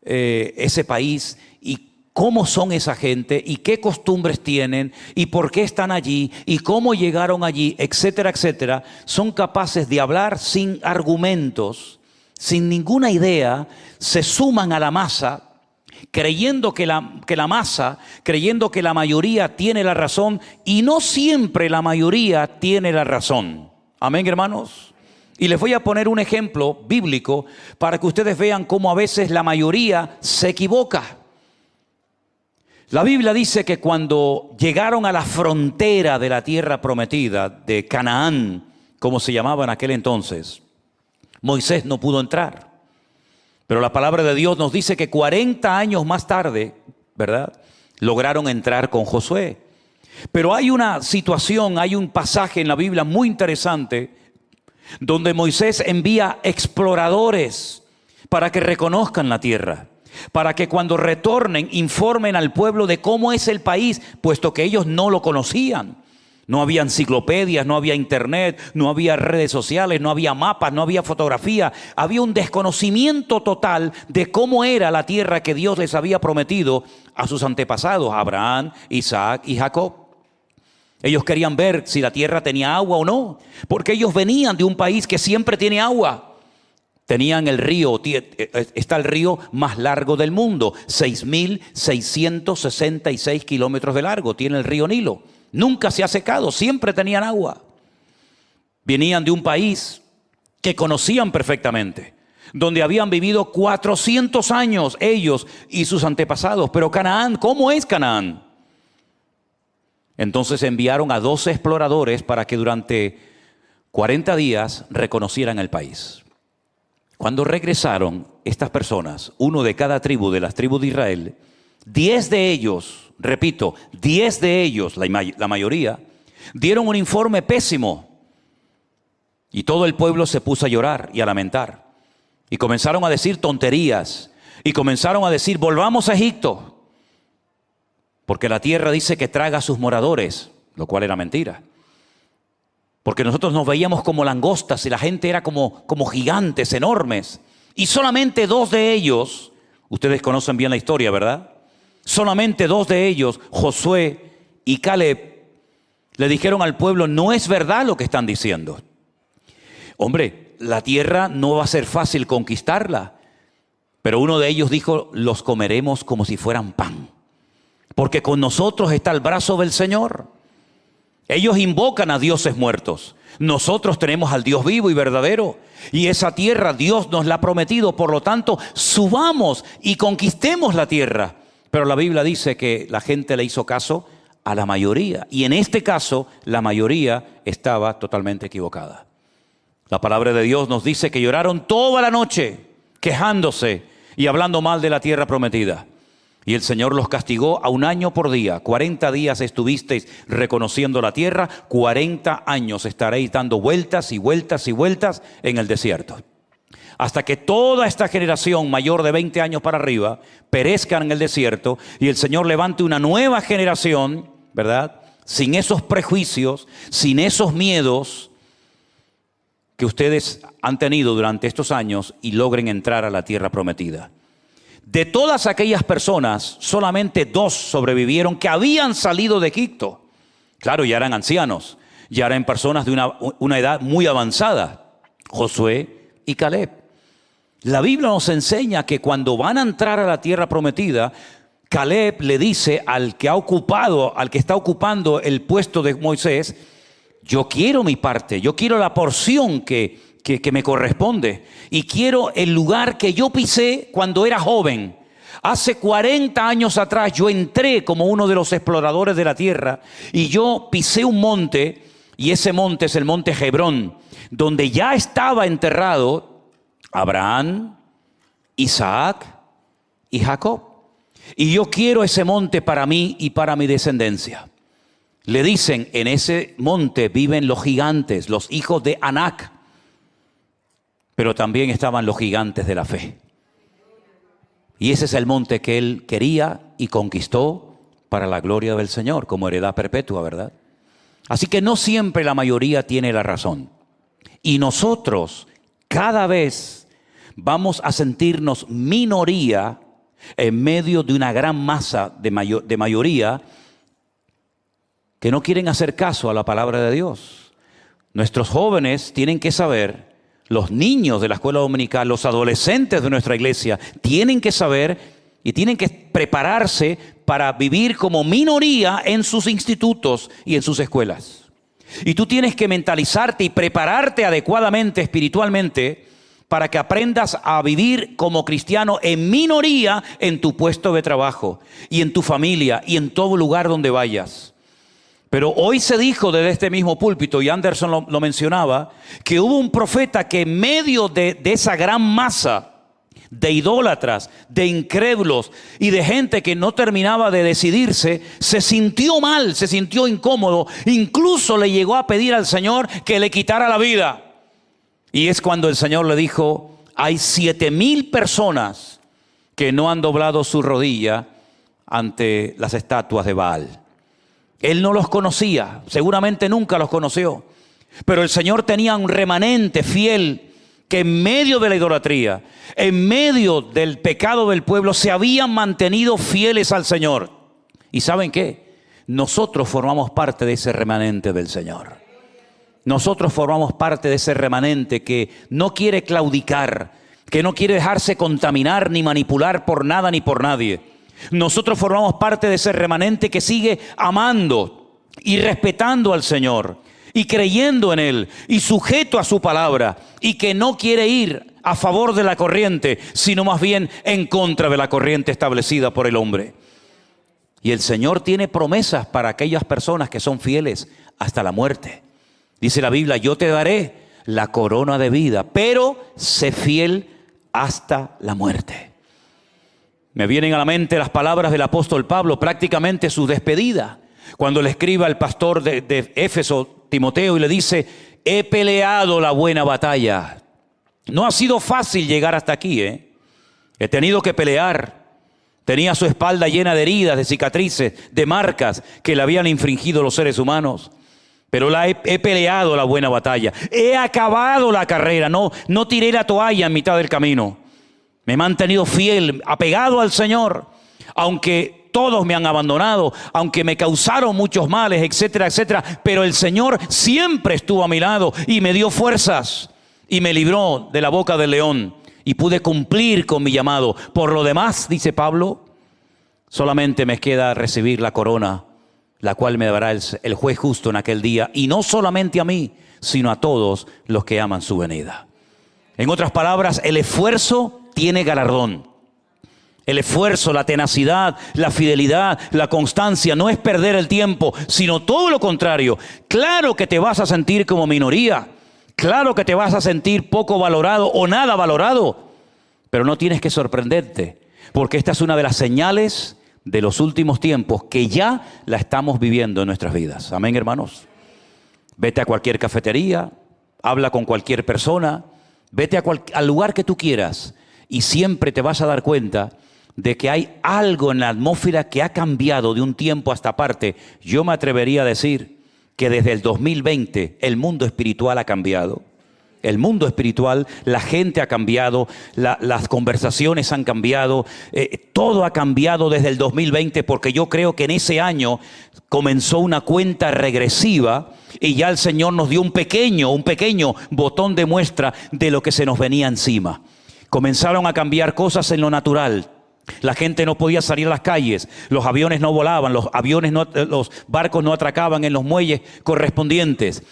A: ese país y cómo son esa gente y qué costumbres tienen y por qué están allí y cómo llegaron allí, etcétera, etcétera, son capaces de hablar sin argumentos, sin ninguna idea, se suman a la masa, creyendo que la masa, creyendo que la mayoría tiene la razón, y no siempre la mayoría tiene la razón. Amén, hermanos. Y les voy a poner un ejemplo bíblico para que ustedes vean cómo a veces la mayoría se equivoca. La Biblia dice que cuando llegaron a la frontera de la tierra prometida, de Canaán, como se llamaba en aquel entonces, Moisés no pudo entrar. Pero la palabra de Dios nos dice que 40 años más tarde, ¿verdad?, lograron entrar con Josué. Pero hay una situación, hay un pasaje en la Biblia muy interesante donde Moisés envía exploradores para que reconozcan la tierra, para que cuando retornen informen al pueblo de cómo es el país, puesto que ellos no lo conocían. No había enciclopedias, no había internet, no había redes sociales, no había mapas, no había fotografía. Había un desconocimiento total de cómo era la tierra que Dios les había prometido a sus antepasados, Abraham, Isaac y Jacob. Ellos querían ver si la tierra tenía agua o no, porque ellos venían de un país que siempre tiene agua. Tenían el río, está el río más largo del mundo, 6.666 kilómetros de largo, tiene el río Nilo. Nunca se ha secado, siempre tenían agua. Venían de un país que conocían perfectamente, donde habían vivido 400 años ellos y sus antepasados. Pero Canaán, ¿cómo es Canaán? Entonces enviaron a 12 exploradores para que durante 40 días reconocieran el país. Cuando regresaron estas personas, uno de cada tribu de las tribus de Israel, 10 de ellos, repito, 10 de ellos, la mayoría, dieron un informe pésimo. Y todo el pueblo se puso a llorar y a lamentar. Y comenzaron a decir tonterías. Y comenzaron a decir, volvamos a Egipto. Porque la tierra dice que traga a sus moradores, lo cual era mentira. Porque nosotros nos veíamos como langostas y la gente era como gigantes, enormes. Y solamente 2 de ellos, ustedes conocen bien la historia, ¿verdad? Solamente 2 de ellos, Josué y Caleb, le dijeron al pueblo, no es verdad lo que están diciendo. Hombre, la tierra no va a ser fácil conquistarla. Pero uno de ellos dijo, los comeremos como si fueran pan. Porque con nosotros está el brazo del Señor. Ellos invocan a dioses muertos. Nosotros tenemos al Dios vivo y verdadero. Y esa tierra Dios nos la ha prometido. Por lo tanto, subamos y conquistemos la tierra. Pero la Biblia dice que la gente le hizo caso a la mayoría. Y en este caso, la mayoría estaba totalmente equivocada. La palabra de Dios nos dice que lloraron toda la noche, quejándose y hablando mal de la tierra prometida. Y el Señor los castigó a 1 año por día. 40 días estuvisteis reconociendo la tierra, 40 años estaréis dando vueltas y vueltas y vueltas en el desierto. Hasta que toda esta generación mayor de 20 años para arriba perezcan en el desierto y el Señor levante una nueva generación, ¿verdad?, sin esos prejuicios, sin esos miedos que ustedes han tenido durante estos años y logren entrar a la tierra prometida. De todas aquellas personas, solamente 2 sobrevivieron que habían salido de Egipto. Claro, ya eran ancianos, ya eran personas de una edad muy avanzada, Josué y Caleb. La Biblia nos enseña que cuando van a entrar a la tierra prometida, Caleb le dice al que está ocupando el puesto de Moisés: yo quiero mi parte, yo quiero la porción que me corresponde, y quiero el lugar que yo pisé cuando era joven. Hace 40 años atrás yo entré como uno de los exploradores de la tierra y yo pisé un monte, y ese monte es el monte Hebrón, donde ya estaba enterrado Abraham, Isaac y Jacob. Y yo quiero ese monte para mí y para mi descendencia. Le dicen, en ese monte viven los gigantes, los hijos de Anac. Pero también estaban los gigantes de la fe. Y ese es el monte que él quería y conquistó para la gloria del Señor, como heredad perpetua, ¿verdad? Así que no siempre la mayoría tiene la razón. Y nosotros cada vez vamos a sentirnos minoría en medio de una gran masa de mayoría que no quieren hacer caso a la palabra de Dios. Nuestros jóvenes tienen que saber, los niños de la escuela dominical, los adolescentes de nuestra iglesia tienen que saber y tienen que prepararse para vivir como minoría en sus institutos y en sus escuelas. Y tú tienes que mentalizarte y prepararte adecuadamente espiritualmente para que aprendas a vivir como cristiano en minoría en tu puesto de trabajo y en tu familia y en todo lugar donde vayas. Pero hoy se dijo desde este mismo púlpito, y Anderson lo mencionaba, que hubo un profeta que en medio de esa gran masa de idólatras, de incrédulos y de gente que no terminaba de decidirse, se sintió mal, se sintió incómodo, incluso le llegó a pedir al Señor que le quitara la vida. Y es cuando el Señor le dijo: hay 7,000 personas que no han doblado su rodilla ante las estatuas de Baal. Él no los conocía, seguramente nunca los conoció, pero el Señor tenía un remanente fiel que en medio de la idolatría, en medio del pecado del pueblo, se habían mantenido fieles al Señor. ¿Y saben qué? Nosotros formamos parte de ese remanente del Señor. Nosotros formamos parte de ese remanente que no quiere claudicar, que no quiere dejarse contaminar ni manipular por nada ni por nadie. Nosotros formamos parte de ese remanente que sigue amando y respetando al Señor y creyendo en Él y sujeto a su palabra, y que no quiere ir a favor de la corriente, sino más bien en contra de la corriente establecida por el hombre. Y el Señor tiene promesas para aquellas personas que son fieles hasta la muerte. Dice la Biblia: yo te daré la corona de vida, pero sé fiel hasta la muerte. Me vienen a la mente las palabras del apóstol Pablo, prácticamente su despedida, cuando le escribe al pastor de Éfeso, Timoteo, y le dice: he peleado la buena batalla. No ha sido fácil llegar hasta aquí, He tenido que pelear. Tenía su espalda llena de heridas, de cicatrices, de marcas que le habían infringido los seres humanos. Pero he peleado la buena batalla. He acabado la carrera. No tiré la toalla en mitad del camino. Me he mantenido fiel, apegado al Señor, aunque todos me han abandonado, aunque me causaron muchos males, etcétera, etcétera. Pero el Señor siempre estuvo a mi lado y me dio fuerzas y me libró de la boca del león, y pude cumplir con mi llamado. Por lo demás, dice Pablo, solamente me queda recibir la corona, la cual me dará el juez justo en aquel día, y no solamente a mí, sino a todos los que aman su venida. En otras palabras, el esfuerzo tiene galardón. El esfuerzo, la tenacidad, la fidelidad, la constancia no es perder el tiempo, sino todo lo contrario. Claro que te vas a sentir como minoría, claro que te vas a sentir poco valorado o nada valorado, pero no tienes que sorprenderte, porque esta es una de las señales de los últimos tiempos que ya la estamos viviendo en nuestras vidas. Amén, hermanos. Vete a cualquier cafetería, habla con cualquier persona, vete al lugar que tú quieras, y siempre te vas a dar cuenta de que hay algo en la atmósfera que ha cambiado de un tiempo a esta parte. Yo me atrevería a decir que desde el 2020 el mundo espiritual ha cambiado. El mundo espiritual, la gente ha cambiado, las conversaciones han cambiado, todo ha cambiado desde el 2020, porque yo creo que en ese año comenzó una cuenta regresiva y ya el Señor nos dio un pequeño botón de muestra de lo que se nos venía encima. Comenzaron a cambiar cosas en lo natural. La gente no podía salir a las calles, los aviones no volaban, los barcos no atracaban en los muelles correspondientes.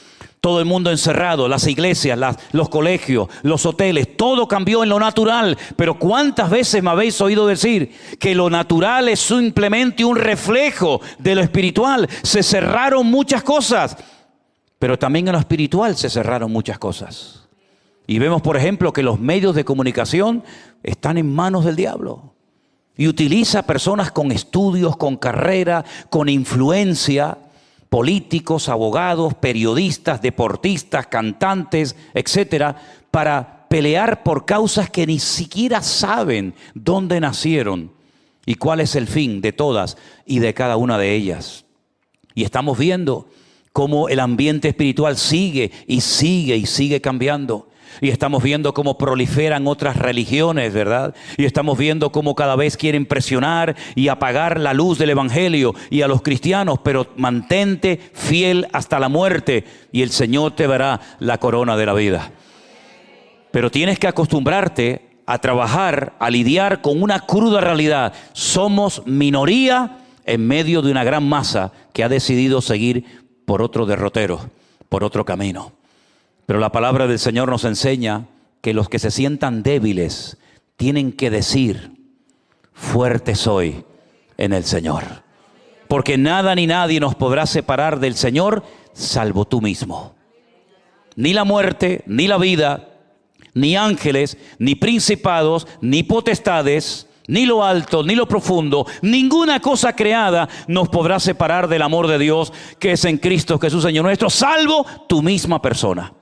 A: Todo el mundo encerrado, las iglesias, los colegios, los hoteles, todo cambió en lo natural. Pero ¿cuántas veces me habéis oído decir que lo natural es simplemente un reflejo de lo espiritual? Se cerraron muchas cosas, pero también en lo espiritual se cerraron muchas cosas. Y vemos, por ejemplo, que los medios de comunicación están en manos del diablo. Y utiliza personas con estudios, con carrera, con influencia, políticos, abogados, periodistas, deportistas, cantantes, etcétera, para pelear por causas que ni siquiera saben dónde nacieron y cuál es el fin de todas y de cada una de ellas. Y estamos viendo cómo el ambiente espiritual sigue y sigue y sigue cambiando. Y estamos viendo cómo proliferan otras religiones, ¿verdad? Y estamos viendo cómo cada vez quieren presionar y apagar la luz del evangelio y a los cristianos, pero mantente fiel hasta la muerte y el Señor te dará la corona de la vida. Pero tienes que acostumbrarte a trabajar, a lidiar con una cruda realidad. Somos minoría en medio de una gran masa que ha decidido seguir por otro derrotero, por otro camino. Pero la palabra del Señor nos enseña que los que se sientan débiles tienen que decir: fuerte soy en el Señor. Porque nada ni nadie nos podrá separar del Señor salvo tú mismo. Ni la muerte, ni la vida, ni ángeles, ni principados, ni potestades, ni lo alto, ni lo profundo, ninguna cosa creada nos podrá separar del amor de Dios que es en Cristo Jesús Señor nuestro, salvo tu misma persona.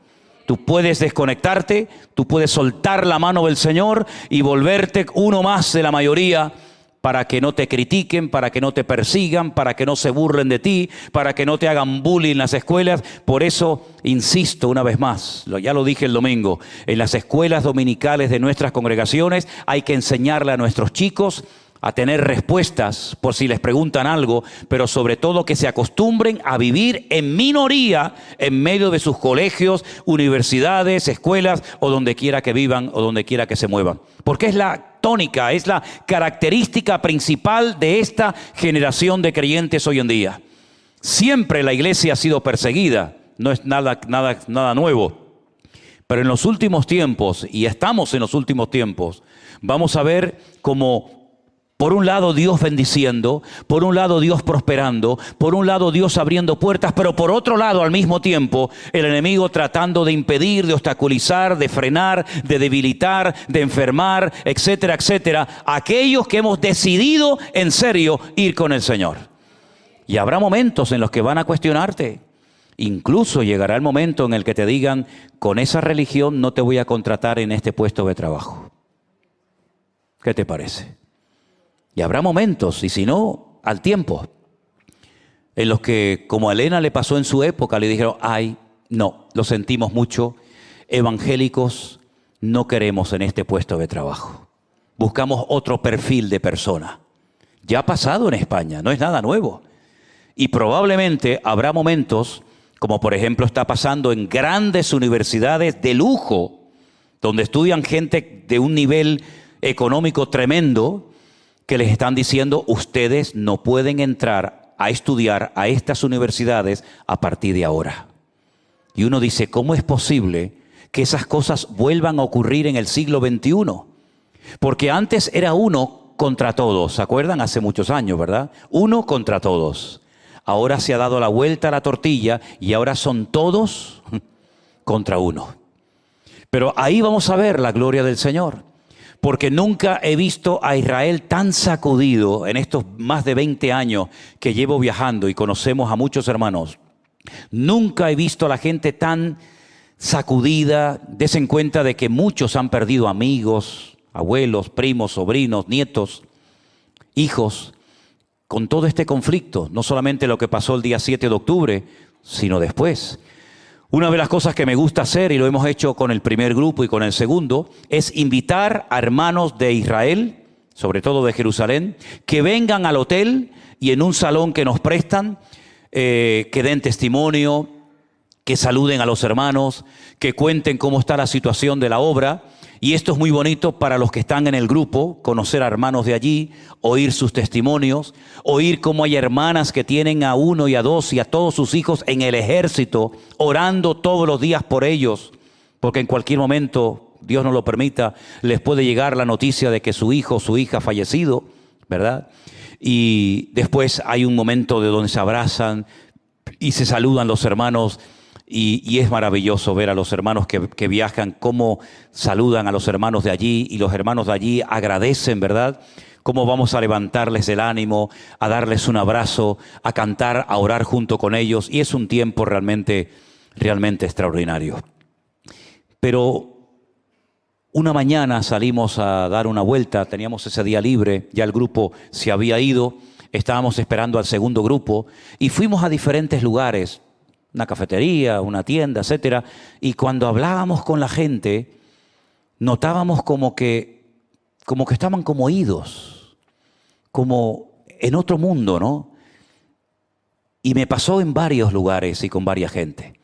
A: Tú puedes desconectarte, tú puedes soltar la mano del Señor y volverte uno más de la mayoría para que no te critiquen, para que no te persigan, para que no se burlen de ti, para que no te hagan bullying en las escuelas. Por eso, insisto una vez más, ya lo dije el domingo, en las escuelas dominicales de nuestras congregaciones hay que enseñarle a nuestros chicos a tener respuestas por si les preguntan algo, pero sobre todo que se acostumbren a vivir en minoría en medio de sus colegios, universidades, escuelas o donde quiera que vivan o donde quiera que se muevan. Porque es la tónica, es la característica principal de esta generación de creyentes hoy en día. Siempre la iglesia ha sido perseguida, no es nada nuevo. Pero en los últimos tiempos, y estamos en los últimos tiempos, vamos a ver cómo por un lado Dios bendiciendo, por un lado Dios prosperando, por un lado Dios abriendo puertas, pero por otro lado al mismo tiempo el enemigo tratando de impedir, de obstaculizar, de frenar, de debilitar, de enfermar, etcétera, etcétera, aquellos que hemos decidido en serio ir con el Señor. Y habrá momentos en los que van a cuestionarte. Incluso llegará el momento en el que te digan: con esa religión no te voy a contratar en este puesto de trabajo. ¿Qué te parece? Y habrá momentos, y si no, al tiempo, en los que, como a Elena le pasó en su época, le dijeron: ay, no, lo sentimos mucho, evangélicos no queremos en este puesto de trabajo. Buscamos otro perfil de persona. Ya ha pasado en España, no es nada nuevo. Y probablemente habrá momentos, como por ejemplo está pasando en grandes universidades de lujo, donde estudian gente de un nivel económico tremendo, que les están diciendo: ustedes no pueden entrar a estudiar a estas universidades a partir de ahora. Y uno dice: ¿cómo es posible que esas cosas vuelvan a ocurrir en el siglo XXI? Porque antes era uno contra todos, ¿se acuerdan? Hace muchos años, ¿verdad? Uno contra todos. Ahora se ha dado la vuelta a la tortilla y ahora son todos contra uno. Pero ahí vamos a ver la gloria del Señor. Porque nunca he visto a Israel tan sacudido en estos más de 20 años que llevo viajando y conocemos a muchos hermanos. Nunca he visto a la gente tan sacudida. Des en cuenta de que muchos han perdido amigos, abuelos, primos, sobrinos, nietos. hijos, con todo este conflicto, no solamente lo que pasó el día 7 de octubre, sino después. Una de las cosas que me gusta hacer, y lo hemos hecho con el primer grupo y con el segundo, es invitar a hermanos de Israel, sobre todo de Jerusalén, que vengan al hotel y en un salón que nos prestan, que den testimonio, que saluden a los hermanos, que cuenten cómo está la situación de la obra. Y esto es muy bonito para los que están en el grupo, conocer a hermanos de allí, oír sus testimonios, oír cómo hay hermanas que tienen a uno y a dos y a todos sus hijos en el ejército, orando todos los días por ellos, porque en cualquier momento, Dios no lo permita, les puede llegar la noticia de que su hijo o su hija ha fallecido, ¿verdad? Y después hay un momento de donde se abrazan y se saludan los hermanos. Y es maravilloso ver a los hermanos que viajan, cómo saludan a los hermanos de allí y los hermanos de allí agradecen, ¿verdad? Cómo vamos a levantarles el ánimo, a darles un abrazo, a cantar, a orar junto con ellos. Y es un tiempo realmente extraordinario. Pero una mañana salimos a dar una vuelta, teníamos ese día libre, ya el grupo se había ido, estábamos esperando al segundo grupo y fuimos a diferentes lugares. Una cafetería, una tienda, etcétera. Y cuando hablábamos con la gente, notábamos como que estaban como idos, como en otro mundo, ¿no? Y me pasó en varios lugares y con varias gente.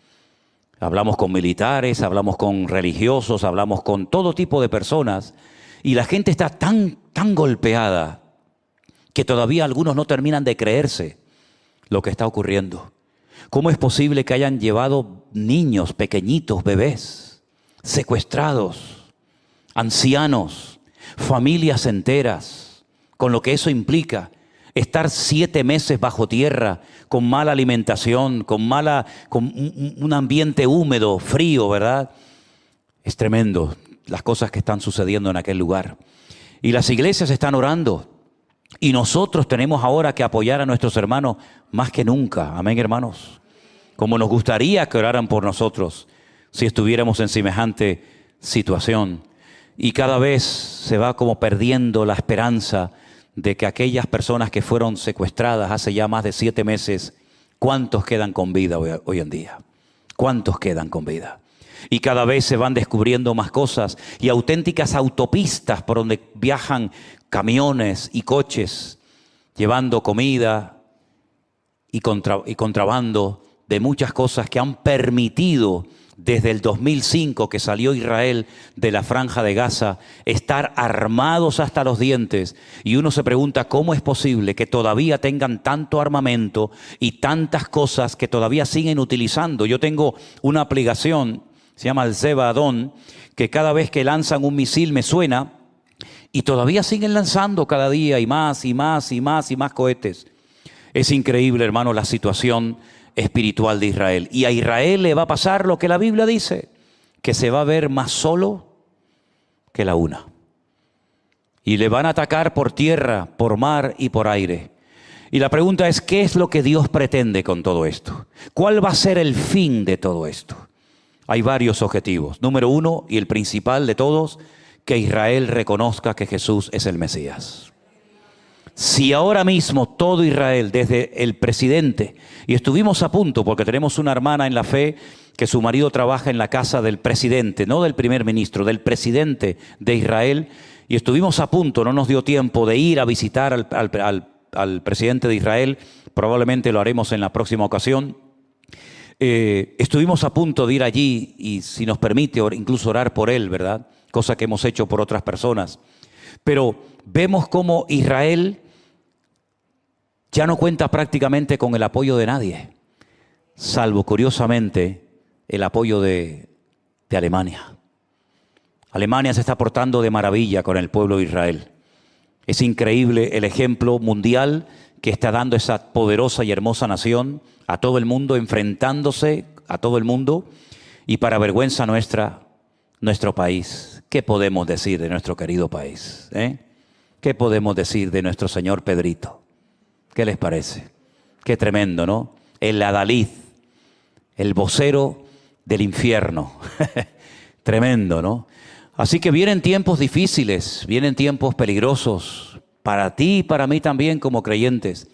A: Hablamos con militares, hablamos con religiosos, hablamos con todo tipo de personas. Y la gente está tan golpeada que todavía algunos no terminan de creerse lo que está ocurriendo. ¿Cómo es posible que hayan llevado niños pequeñitos, bebés, secuestrados, ancianos, familias enteras, con lo que eso implica? Estar 7 meses bajo tierra, con mala alimentación, con un ambiente húmedo, frío, ¿verdad? Es tremendo las cosas que están sucediendo en aquel lugar. Y las iglesias están orando. Y nosotros tenemos ahora que apoyar a nuestros hermanos más que nunca. Amén, hermanos. Como nos gustaría que oraran por nosotros si estuviéramos en semejante situación. Y cada vez se va como perdiendo la esperanza de que aquellas personas que fueron secuestradas hace ya más de 7 meses, ¿cuántos quedan con vida hoy en día? ¿Cuántos quedan con vida? Y cada vez se van descubriendo más cosas y auténticas autopistas por donde viajan camiones y coches llevando comida y contrabando de muchas cosas que han permitido desde el 2005 que salió Israel de la Franja de Gaza estar armados hasta los dientes. Y uno se pregunta cómo es posible que todavía tengan tanto armamento y tantas cosas que todavía siguen utilizando. Yo tengo una aplicación, se llama el Zeba Adon, que cada vez que lanzan un misil me suena y todavía siguen lanzando cada día y más y más y más y más cohetes. Es increíble, hermano, la situación espiritual de Israel. Y a Israel le va a pasar lo que la Biblia dice, que se va a ver más solo que la una. Y le van a atacar por tierra, por mar y por aire. Y la pregunta es, ¿qué es lo que Dios pretende con todo esto? ¿Cuál va a ser el fin de todo esto? Hay varios objetivos. Número 1, y el principal de todos, que Israel reconozca que Jesús es el Mesías. Si ahora mismo todo Israel, desde el presidente, y estuvimos a punto, porque tenemos una hermana en la fe que su marido trabaja en la casa del presidente, no del primer ministro, del presidente de Israel, y estuvimos a punto, no nos dio tiempo de ir a visitar al presidente de Israel, probablemente lo haremos en la próxima ocasión. Estuvimos a punto de ir allí y, si nos permite, incluso orar por él, ¿verdad? Cosa que hemos hecho por otras personas. Pero vemos cómo Israel ya no cuenta prácticamente con el apoyo de nadie, salvo, curiosamente, el apoyo de Alemania. Alemania se está portando de maravilla con el pueblo de Israel. Es increíble el ejemplo mundial que está dando esa poderosa y hermosa nación a todo el mundo, enfrentándose a todo el mundo, y para vergüenza nuestra, nuestro país. ¿Qué podemos decir de nuestro querido país? ¿Qué podemos decir de nuestro señor Pedrito? ¿Qué les parece? Qué tremendo, ¿no? El adalid, el vocero del infierno. Tremendo, ¿no? Así que vienen tiempos difíciles, vienen tiempos peligrosos para ti y para mí también como creyentes.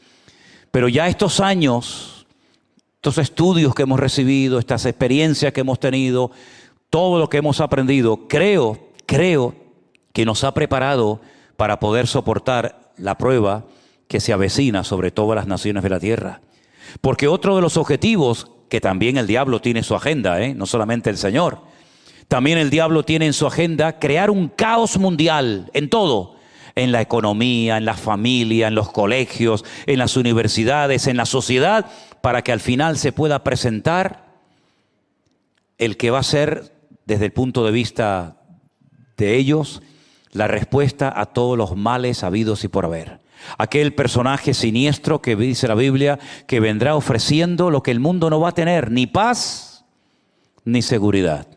A: Pero ya estos años, estos estudios que hemos recibido, estas experiencias que hemos tenido, todo lo que hemos aprendido, creo que nos ha preparado para poder soportar la prueba que se avecina sobre todas las naciones de la tierra. Porque otro de los objetivos, que también el diablo tiene en su agenda, no solamente el Señor, también el diablo tiene en su agenda crear un caos mundial en todo, en la economía, en la familia, en los colegios, en las universidades, en la sociedad, para que al final se pueda presentar el que va a ser, desde el punto de vista de ellos, la respuesta a todos los males habidos y por haber. Aquel personaje siniestro que dice la Biblia que vendrá ofreciendo lo que el mundo no va a tener, ni paz ni seguridad.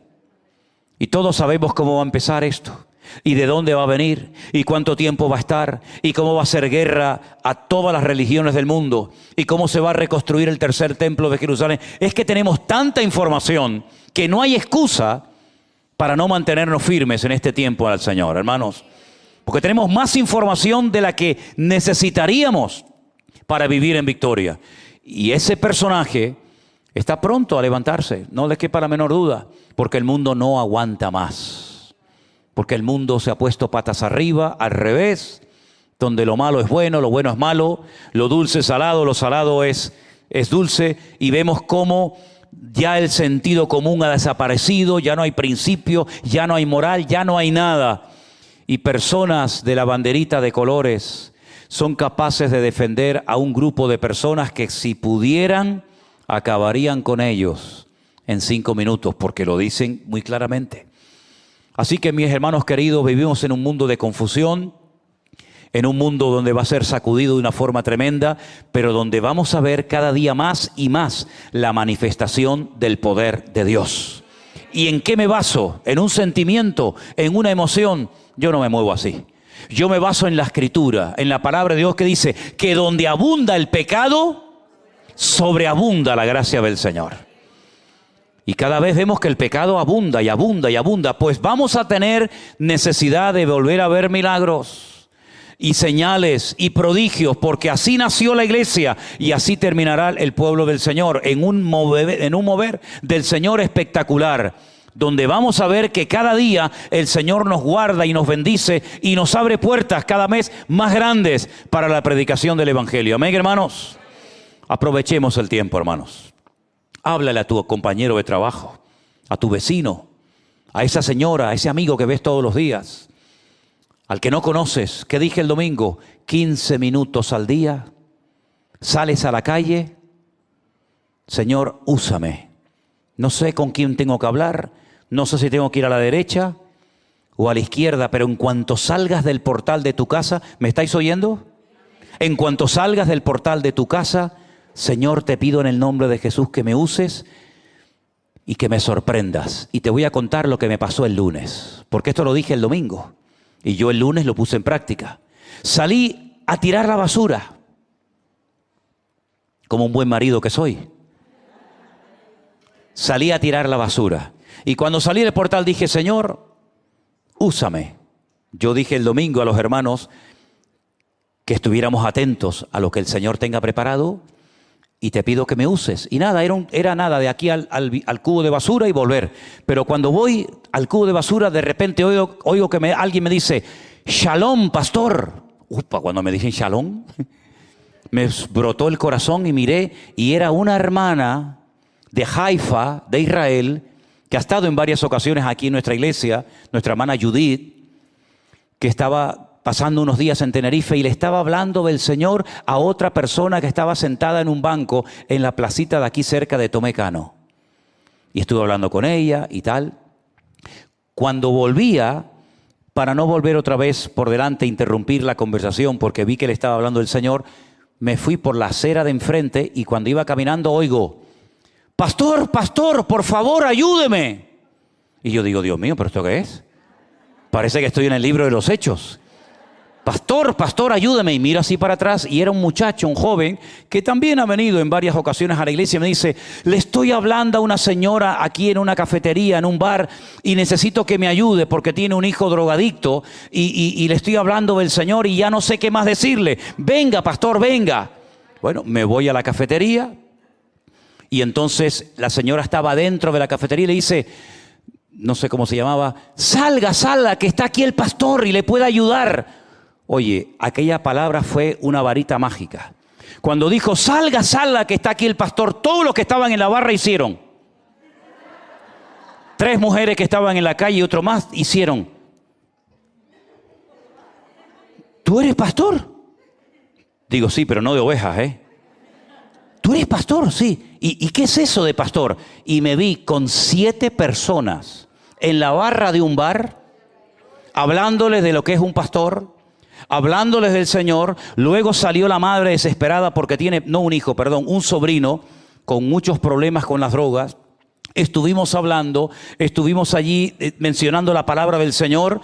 A: Y todos sabemos cómo va a empezar esto, y de dónde va a venir, y cuánto tiempo va a estar, y cómo va a hacer guerra a todas las religiones del mundo, y cómo se va a reconstruir el tercer templo de Jerusalén. Es que tenemos tanta información que no hay excusa para no mantenernos firmes en este tiempo al Señor, hermanos. Porque tenemos más información de la que necesitaríamos para vivir en victoria. Y ese personaje está pronto a levantarse, no les quepa la menor duda, porque el mundo no aguanta más. Porque el mundo se ha puesto patas arriba, al revés, donde lo malo es bueno, lo bueno es malo, lo dulce es salado, lo salado es dulce, y vemos cómo ya el sentido común ha desaparecido, ya no hay principio, ya no hay moral, ya no hay nada. Y personas de la banderita de colores son capaces de defender a un grupo de personas que si pudieran acabarían con ellos en 5 minutos, porque lo dicen muy claramente. Así que mis hermanos queridos, vivimos en un mundo de confusión, en un mundo donde va a ser sacudido de una forma tremenda, pero donde vamos a ver cada día más y más la manifestación del poder de Dios. ¿Y en qué me baso? ¿En un sentimiento? ¿En una emoción? Yo no me muevo así. Yo me baso en la Escritura, en la palabra de Dios que dice que donde abunda el pecado, sobreabunda la gracia del Señor. Y cada vez vemos que el pecado abunda y abunda y abunda, pues vamos a tener necesidad de volver a ver milagros y señales y prodigios, porque así nació la iglesia y así terminará el pueblo del Señor, en un mover del Señor espectacular, donde vamos a ver que cada día el Señor nos guarda y nos bendice y nos abre puertas cada mes más grandes para la predicación del Evangelio. Amén, hermanos. Aprovechemos el tiempo, hermanos. Háblale a tu compañero de trabajo, a tu vecino, a esa señora, a ese amigo que ves todos los días, al que no conoces. ¿Qué dije el domingo? 15 minutos al día. Sales a la calle. Señor, úsame. No sé con quién tengo que hablar. No sé si tengo que ir a la derecha o a la izquierda, pero en cuanto salgas del portal de tu casa, ¿me estáis oyendo? En cuanto salgas del portal de tu casa, Señor, te pido en el nombre de Jesús que me uses y que me sorprendas. Y te voy a contar lo que me pasó el lunes, porque esto lo dije el domingo y yo el lunes lo puse en práctica. Salí a tirar la basura, como un buen marido que soy. Salí a tirar la basura. Y cuando salí del portal dije, Señor, úsame. Yo dije el domingo a los hermanos que estuviéramos atentos a lo que el Señor tenga preparado y te pido que me uses. Y nada, era nada de aquí al cubo de basura y volver. Pero cuando voy al cubo de basura, de repente oigo que alguien me dice, Shalom, pastor. Upa, cuando me dicen Shalom, me brotó el corazón y miré y era una hermana de Haifa, de Israel, que ha estado en varias ocasiones aquí en nuestra iglesia, nuestra hermana Judith, que estaba pasando unos días en Tenerife y le estaba hablando del Señor a otra persona que estaba sentada en un banco en la placita de aquí cerca de Tomé Cano. Y estuve hablando con ella y tal. Cuando volvía, para no volver otra vez por delante e interrumpir la conversación, porque vi que le estaba hablando el Señor, me fui por la acera de enfrente y cuando iba caminando oigo, pastor, por favor, ayúdeme. Y yo digo, Dios mío, ¿pero esto qué es? Parece que estoy en el libro de los Hechos. pastor, ayúdame. Y miro así para atrás y era un muchacho, un joven, que también ha venido en varias ocasiones a la iglesia y me dice, le estoy hablando a una señora aquí en una cafetería, en un bar, y necesito que me ayude porque tiene un hijo drogadicto y le estoy hablando del Señor y ya no sé qué más decirle. Venga, pastor, venga. Bueno, me voy a la cafetería y entonces la señora estaba dentro de la cafetería y le dice, no sé cómo se llamaba, salga, que está aquí el pastor y le puede ayudar. Oye, aquella palabra fue una varita mágica. Cuando dijo, salga, que está aquí el pastor, todos los que estaban en la barra hicieron. 3 mujeres que estaban en la calle y otro más hicieron. ¿Tú eres pastor? Digo, sí, pero no de ovejas, ¿eh? ¿Tú eres pastor? Sí. ¿Y qué es eso de pastor? Y me vi con 7 personas en la barra de un bar, hablándoles de lo que es un pastor, hablándoles del Señor. Luego salió la madre desesperada porque tiene, no un hijo, perdón, un sobrino con muchos problemas con las drogas. Estuvimos hablando, estuvimos allí mencionando la palabra del Señor.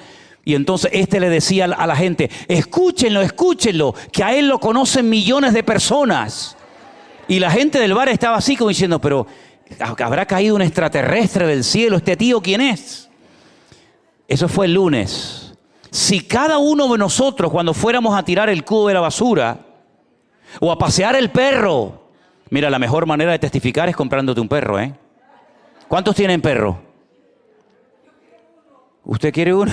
A: Y entonces le decía a la gente, escúchenlo, que a él lo conocen millones de personas. Y la gente del bar estaba así como diciendo, pero ¿habrá caído un extraterrestre del cielo? ¿Este tío quién es? Eso fue el lunes. Si cada uno de nosotros, cuando fuéramos a tirar el cubo de la basura o a pasear el perro, mira, la mejor manera de testificar es comprándote un perro, ¿eh? ¿Cuántos tienen perro? ¿Usted quiere uno?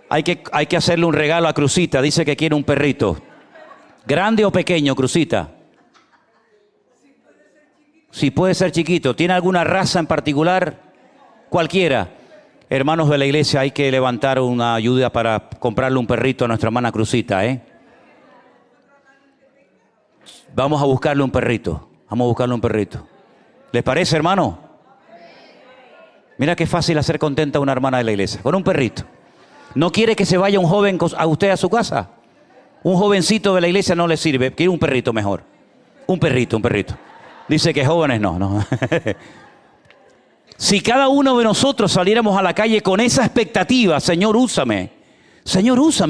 A: Hay que hacerle un regalo a Crucita. Dice que quiere un perrito. ¿Grande o pequeño, Crucita? Sí, puede ser chiquito. ¿Tiene alguna raza en particular? Cualquiera. Hermanos de la iglesia, hay que levantar una ayuda para comprarle un perrito a nuestra hermana Crucita, ¿eh? Vamos a buscarle un perrito. ¿Les parece, hermano? Mira qué fácil hacer contenta a una hermana de la iglesia. Con un perrito. ¿No quiere que se vaya un joven a usted a su casa? Un jovencito de la iglesia no le sirve. Quiere un perrito mejor. Un perrito. Dice que jóvenes no. Si cada uno de nosotros saliéramos a la calle con esa expectativa, Señor, úsame,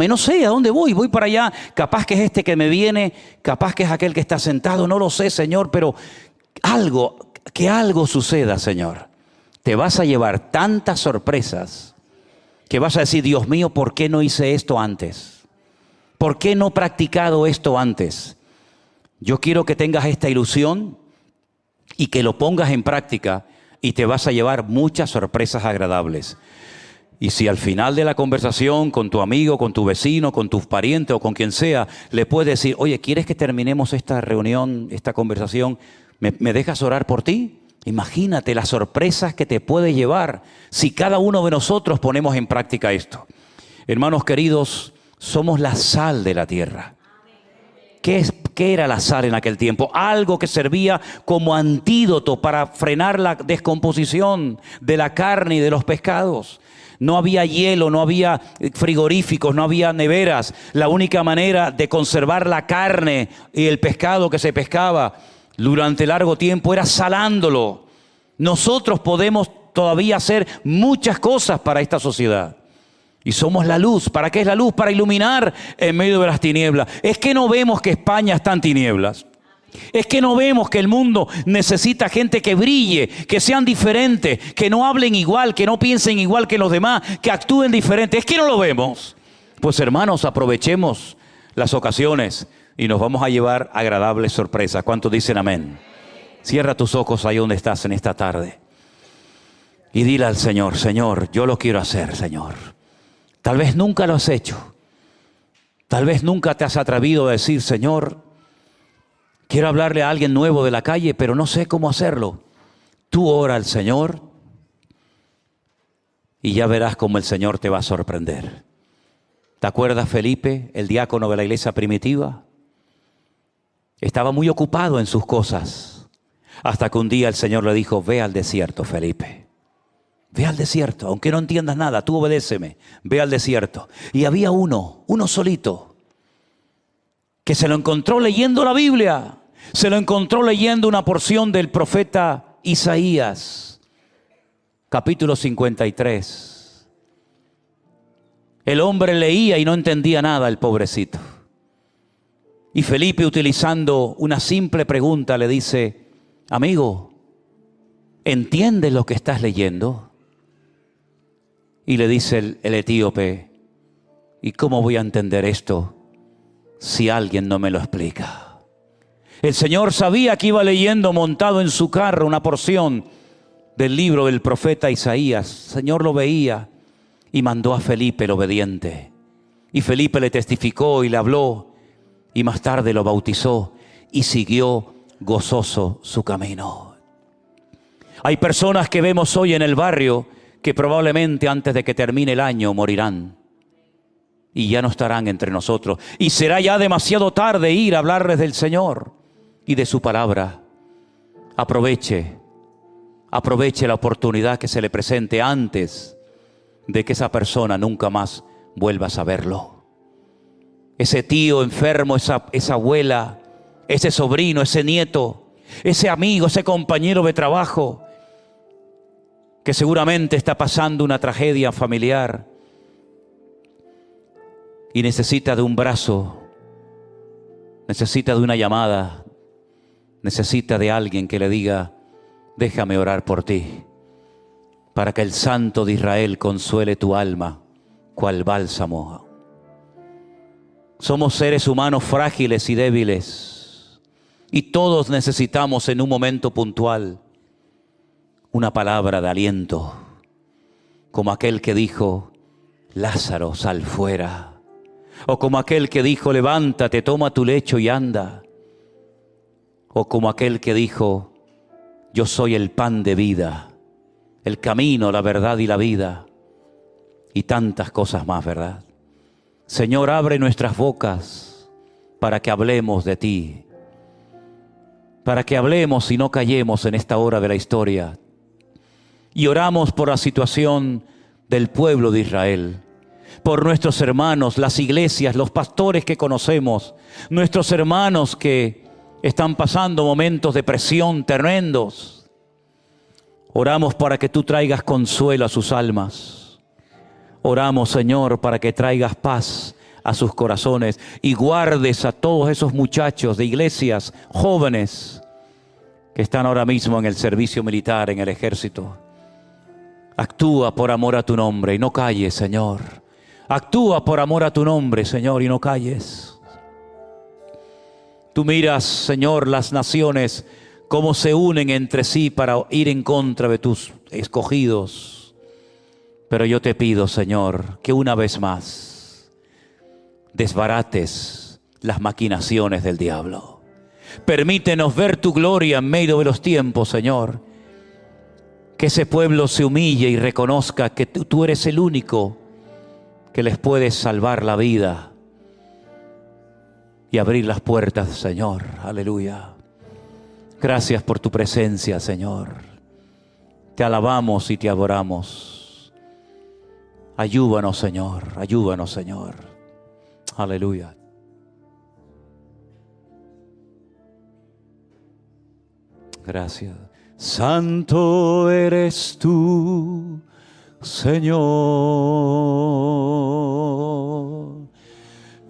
A: no sé a dónde voy para allá, capaz que es este que me viene, capaz que es aquel que está sentado, no lo sé, Señor, pero que algo suceda, Señor. Te vas a llevar tantas sorpresas que vas a decir, Dios mío, ¿por qué no hice esto antes? ¿Por qué no he practicado esto antes? Yo quiero que tengas esta ilusión y que lo pongas en práctica. Y te vas a llevar muchas sorpresas agradables. Y si al final de la conversación con tu amigo, con tu vecino, con tus parientes o con quien sea, le puedes decir, oye, ¿quieres que terminemos esta reunión, esta conversación? ¿Me dejas orar por ti? Imagínate las sorpresas que te puede llevar si cada uno de nosotros ponemos en práctica esto. Hermanos queridos, somos la sal de la tierra. ¿Qué era la sal en aquel tiempo? Algo que servía como antídoto para frenar la descomposición de la carne y de los pescados. No había hielo, no había frigoríficos, no había neveras. La única manera de conservar la carne y el pescado que se pescaba durante largo tiempo era salándolo. Nosotros podemos todavía hacer muchas cosas para esta sociedad. Y somos la luz. ¿Para qué es la luz? Para iluminar en medio de las tinieblas. Es que no vemos que España está en tinieblas. Es que no vemos que el mundo necesita gente que brille, que sean diferentes, que no hablen igual, que no piensen igual que los demás, que actúen diferente. Es que no lo vemos. Pues hermanos, aprovechemos las ocasiones y nos vamos a llevar agradables sorpresas. ¿Cuántos dicen amén? Cierra tus ojos ahí donde estás en esta tarde. Y dile al Señor, Señor, yo lo quiero hacer, Señor. Tal vez nunca lo has hecho. Tal vez nunca te has atrevido a decir, Señor, quiero hablarle a alguien nuevo de la calle, pero no sé cómo hacerlo. Tú ora al Señor y ya verás cómo el Señor te va a sorprender. ¿Te acuerdas, Felipe, el diácono de la iglesia primitiva? Estaba muy ocupado en sus cosas, hasta que un día el Señor le dijo, ve al desierto, Felipe. Ve al desierto, aunque no entiendas nada, tú obedéceme, ve al desierto. Y había uno solito, que se lo encontró leyendo la Biblia, se lo encontró leyendo una porción del profeta Isaías, capítulo 53. El hombre leía y no entendía nada, el pobrecito. Y Felipe, utilizando una simple pregunta, le dice: amigo, ¿entiendes lo que estás leyendo? Y le dice el etíope: ¿y cómo voy a entender esto si alguien no me lo explica? El Señor sabía que iba leyendo montado en su carro una porción del libro del profeta Isaías. El Señor lo veía y mandó a Felipe el obediente. Y Felipe le testificó y le habló, y más tarde lo bautizó y siguió gozoso su camino. Hay personas que vemos hoy en el barrio que probablemente antes de que termine el año morirán y ya no estarán entre nosotros. Y será ya demasiado tarde ir a hablarles del Señor y de su palabra. Aproveche la oportunidad que se le presente antes de que esa persona nunca más vuelva a saberlo. Ese tío enfermo, esa abuela, ese sobrino, ese nieto, ese amigo, ese compañero de trabajo que seguramente está pasando una tragedia familiar y necesita de un brazo, necesita de una llamada, necesita de alguien que le diga: déjame orar por ti, para que el Santo de Israel consuele tu alma, cual bálsamo. Somos seres humanos frágiles y débiles, y todos necesitamos en un momento puntual una palabra de aliento, como aquel que dijo: Lázaro, sal fuera. O como aquel que dijo: levántate, toma tu lecho y anda. O como aquel que dijo: yo soy el pan de vida, el camino, la verdad y la vida. Y tantas cosas más, ¿verdad? Señor, abre nuestras bocas para que hablemos de ti, para que hablemos y no callemos en esta hora de la historia. Y oramos por la situación del pueblo de Israel, por nuestros hermanos, las iglesias, los pastores que conocemos, nuestros hermanos que están pasando momentos de presión tremendos. Oramos para que tú traigas consuelo a sus almas. Oramos, Señor, para que traigas paz a sus corazones y guardes a todos esos muchachos de iglesias, jóvenes, que están ahora mismo en el servicio militar, en el ejército. Actúa por amor a tu nombre y no calles, Señor. Actúa por amor a tu nombre, Señor, y no calles. Tú miras, Señor, las naciones, cómo se unen entre sí para ir en contra de tus escogidos. Pero yo te pido, Señor, que una vez más desbarates las maquinaciones del diablo. Permítenos ver tu gloria en medio de los tiempos, Señor. Que ese pueblo se humille y reconozca que tú eres el único que les puedes salvar la vida y abrir las puertas, Señor. Aleluya. Gracias por tu presencia, Señor. Te alabamos y te adoramos. Ayúdanos, Señor. Ayúdanos, Señor. Aleluya. Gracias. Santo eres tú, Señor.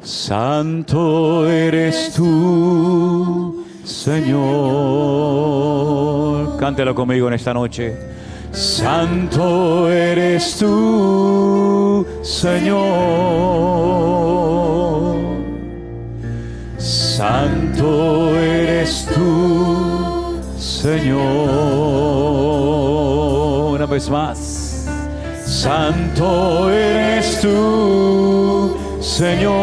A: Santo eres tú, Señor. Cántelo conmigo en esta noche. Santo eres tú, Señor. Santo eres tú, Señor. Una vez más. Santo eres tú, Señor.